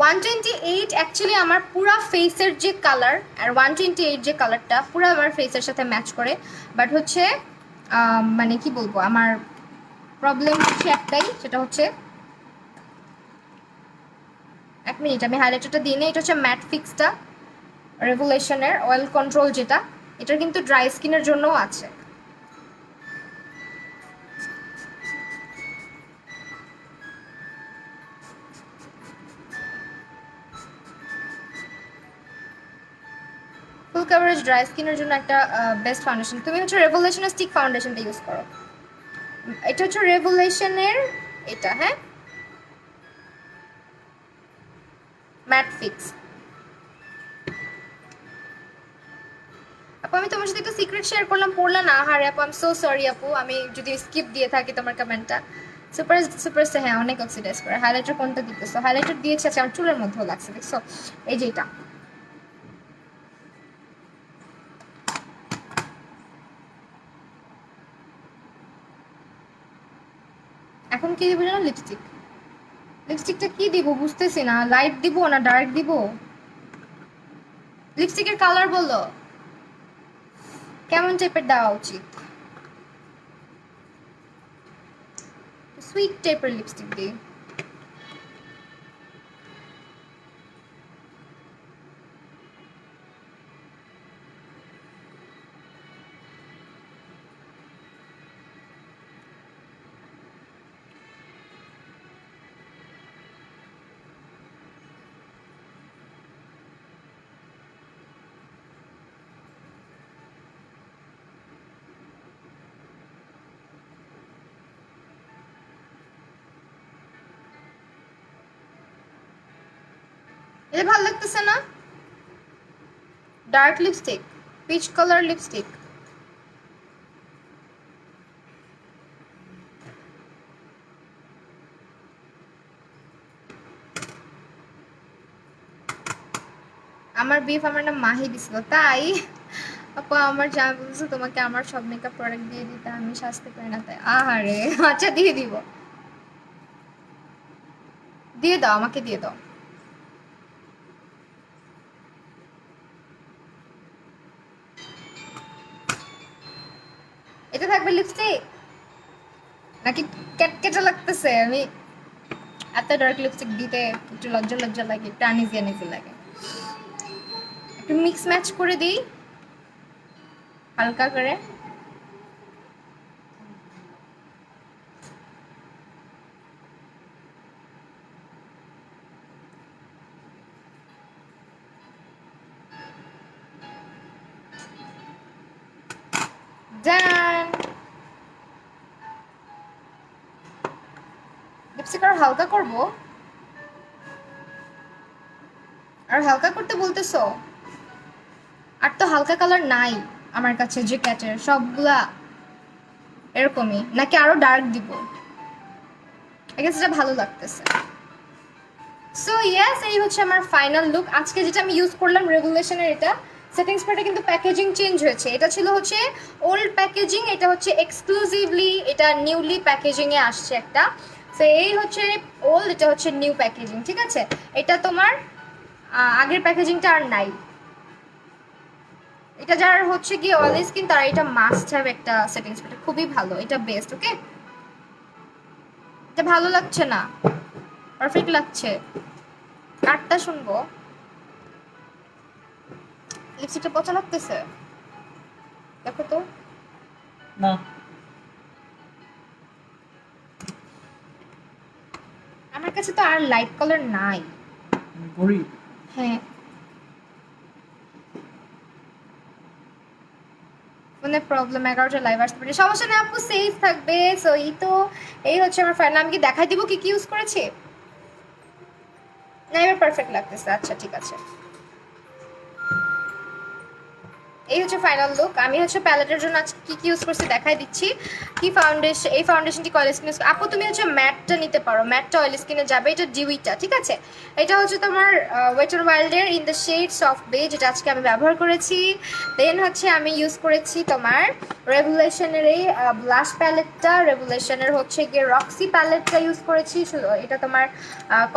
128 অ্যাকচুয়ালি আমার পুরা ফেসের যে কালার, আর 128 যে কালারটা পুরো আমার ফেসের সাথে ম্যাচ করে। বাট হচ্ছে মানে কি বলবো, আমার প্রবলেম হচ্ছে একটাই, সেটা হচ্ছে, এক মিনিট আমি হাইলাইটারটা দিয়ে নিই। এটা হচ্ছে ম্যাট ফিক্সটা, রেভুলেশনের অয়েল কন্ট্রোল যেটা, এটা কিন্তু ড্রাই স্কিনের জন্যও আছে। ফুল কাভারেজ ড্রাই স্কিনের জন্য একটা বেস্ট ফাউন্ডেশন। তুমি হচ্ছে রেভুলেশনের স্টিক ফাউন্ডেশনটা ইউজ করো। এটা হচ্ছে রেভুলেশনের এটা, হ্যাঁ ম্যাট ফিক্স। আপু আমি তোমার সাথে একটা সিক্রেট শেয়ার করলাম, পড়লা না? হারে আপু আই এম সো সরি আপু, আমি যদি স্কিপ দিয়ে থাকি তোমার কমেন্টটা। সুপার সুপারস্টার হ্যাঁ অনেক অক্সিডাইজ করে। হাইলাইটার কোনটা দিতেছো? হাইলাইটার দিয়েছে আচ্ছা আমার চুলের মধ্যেও লাগছে, দেখছো? এই যে এটা। এখন কি দিব জানো? লিপস্টিক। লিপস্টিকটা কি দিব বুঝতেছি না, লাইট দিব না ডার্ক দিব? লিপস্টিকের কালার বলো, কেমন টাইপের দেওয়া উচিত? সুইট টাইপের লিপস্টিক দিই। এটা ভালো লাগতেছে না? Dark lipstick, peach colour lipstick. আমার বিফ আমার নাম মাহি দিছিল তাই। আপু আমার যা বলছো তোমাকে আমার সব মেকআপ প্রোডাক্ট দিয়ে দিতে, আমি সাজতে পারি না তাই। আহারে আচ্ছা দিয়ে দিব, দিয়ে দাও, আমাকে দিয়ে দাও। এটা থাকবে লিপস্টিক নাকি কেটকেটে লাগতেছে? আমি এত ডার্ক লিপস্টিক দিতে একটু লজ্জা লজ্জা লাগে, একটু আনিজি আনিজি লাগে। একটু মিক্স ম্যাচ করে দিই হালকা করে। ডান। লিপস্টিক আর হালকা করবো? আর হালকা করতে বলতেছো? আর তো হালকা কালার নাই আমার কাছে, যে ক্যাটের সবগুলা এরকমই, নাকি আরো ডার্ক দিব? এখানে যেটা ভালো লাগতেছে। সো ইয়েস, এই হচ্ছে আমার ফাইনাল লুক। আজকে যেটা আমি ইউজ করলাম রেগুলেশনের, এটা সেটিং স্প্রেটা কিন্তু প্যাকেজিং চেঞ্জ হয়েছে। এটা ছিল হচ্ছে ওল্ড প্যাকেজিং, এটা হচ্ছে এক্সক্লুসিভলি এটা নিউলি প্যাকেজিংয়ে আসছে একটা। সো এই হচ্ছে ওল্ড, এটা হচ্ছে নিউ প্যাকেজিং, ঠিক আছে? এটা তোমার আগের প্যাকেজিংটা আর নাই। এটা যার হচ্ছে কি অয়েলি স্কিন তারা এটা মাস্ট হ্যাভ একটা সেটিং স্প্রে, খুবই ভালো, এটা বেস্ট। ওকে, এটা ভালো লাগছে না? পারফেক্ট লাগছে। কারটা শুনবো। লিপস্টিকটা পচা লাগতেছে, দেখো তো। না আমার কাছে তো আর লাইট কালার নাই। গরিব। হ্যাঁ, ফোনে প্রবলেম, 11টা লাইভ আসতে পারে, সমস্যা নেই আপু, সেফ থাকবে। সো এই হচ্ছে আমার ফাইনাল। আমি কি দেখাই দিব কি কি ইউজ করেছি? না এবার পারফেক্ট লাগতেছে, আচ্ছা ঠিক আছে। এই হচ্ছে ফাইনাল লুক। আমি হচ্ছে প্যালেটের জন্য আজকে কি কি ইউজ করছি দেখাই দিচ্ছি। কি ফাউন্ডেশন, এই ফাউন্ডেশনটি অয়েল স্কিন আপু তুমি হচ্ছে ম্যাটটা নিতে পারো, ম্যাটটা অয়েল স্কিনে যাবে। এটা ডিউইটা, ঠিক আছে? এটা হচ্ছে তোমার ওয়েট এন্ড ওয়াইল্ডের in the shade soft beige, যেটা আজকে আমি ব্যবহার করেছি। দেন হচ্ছে আমি ইউজ করেছি তোমার রেভুলেশনের এই ব্লাশ প্যালেটটা, রেভুলেশনের হচ্ছে গিয়ে রক্সি প্যালেটটা ইউজ করেছি। এটা তোমার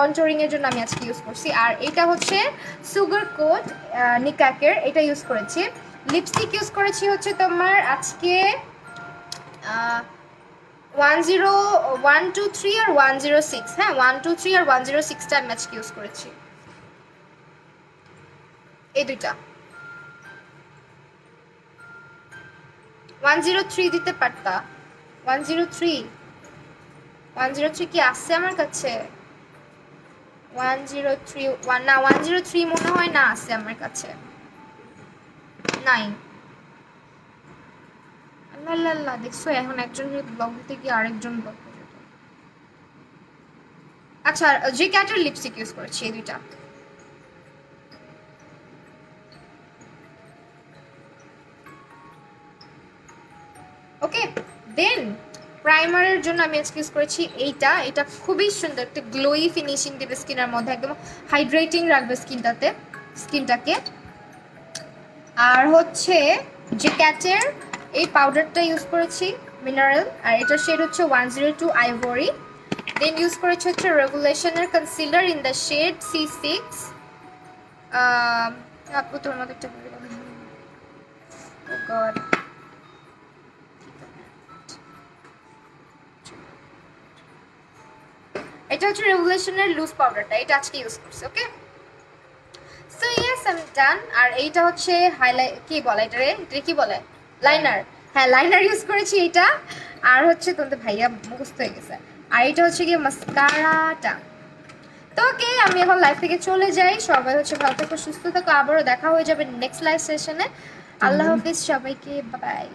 কন্ট্রোরিং এর জন্য আমি আজকে ইউজ করছি। আর এটা হচ্ছে সুগার কোট নিকাকের, এটা ইউজ করেছি। লিপস্টিক ইউজ করেছি হচ্ছে তোমার আজকে 10123 আর 106। হ্যাঁ 123 আর 106টা আমি আজকে ইউজ করেছি, এই দুইটা। 103 দিতে পারতা? 103, 103 কি আসছে আমার কাছে? 103 না, 103 মনে হয় না আছে আমার কাছে, নাই। আল্লাহ দেখছো, এখন একজন ব্লগ দিতে গিয়ে আরেকজন ব্লগ করে দিত। আচ্ছা, যে ক্যাটের লিপস্টিক ইউজ করেছি এই দুইটা। ওকে, দেন প্রাইমারের জন্য আমি আজকে ইউজ করেছি এইটা। এটা খুবই সুন্দর, একটা গ্লোই ফিনিশিং দেবে স্কিনের মধ্যে, একদম হাইড্রেটিং রাখবে স্কিনটাকে। আর হচ্ছে যে ক্যাটের এই পাউডারটা ইউজ করেছি মিনারেল, আর এটার শেড হচ্ছে 102 আইভরি। দেন ইউজ করেছি হচ্ছে রেগুলেশনের concealer in the shade C6। আপু তোমার মধ্যে একটা ও গড, এটা হচ্ছে রেগুলেশনের লুজ পাউডারটা, এটা আজকে ইউজ করছি। Okay, so yes I am done. আর এইটা হচ্ছে হাইলাইট, কি বলে এটারে, এটা কি বলে, লাইনার। হ্যাঁ লাইনার ইউজ করেছি এইটা। আর হচ্ছে তোমাদের ভাইয়া মুখস্থ হয়ে গেছে। আর এটা হচ্ছে গিয়ে মাস্কারাটা। তো ওকে, আমি এখন লাইভ থেকে চলে যাই। সবাই হচ্ছে ভালো থাকো, সুস্থ থাকো, আবারও দেখা হয়ে যাবে নেক্সট লাইভ সেশনে। আল্লাহ হাফিজ সবাইকে, বাই।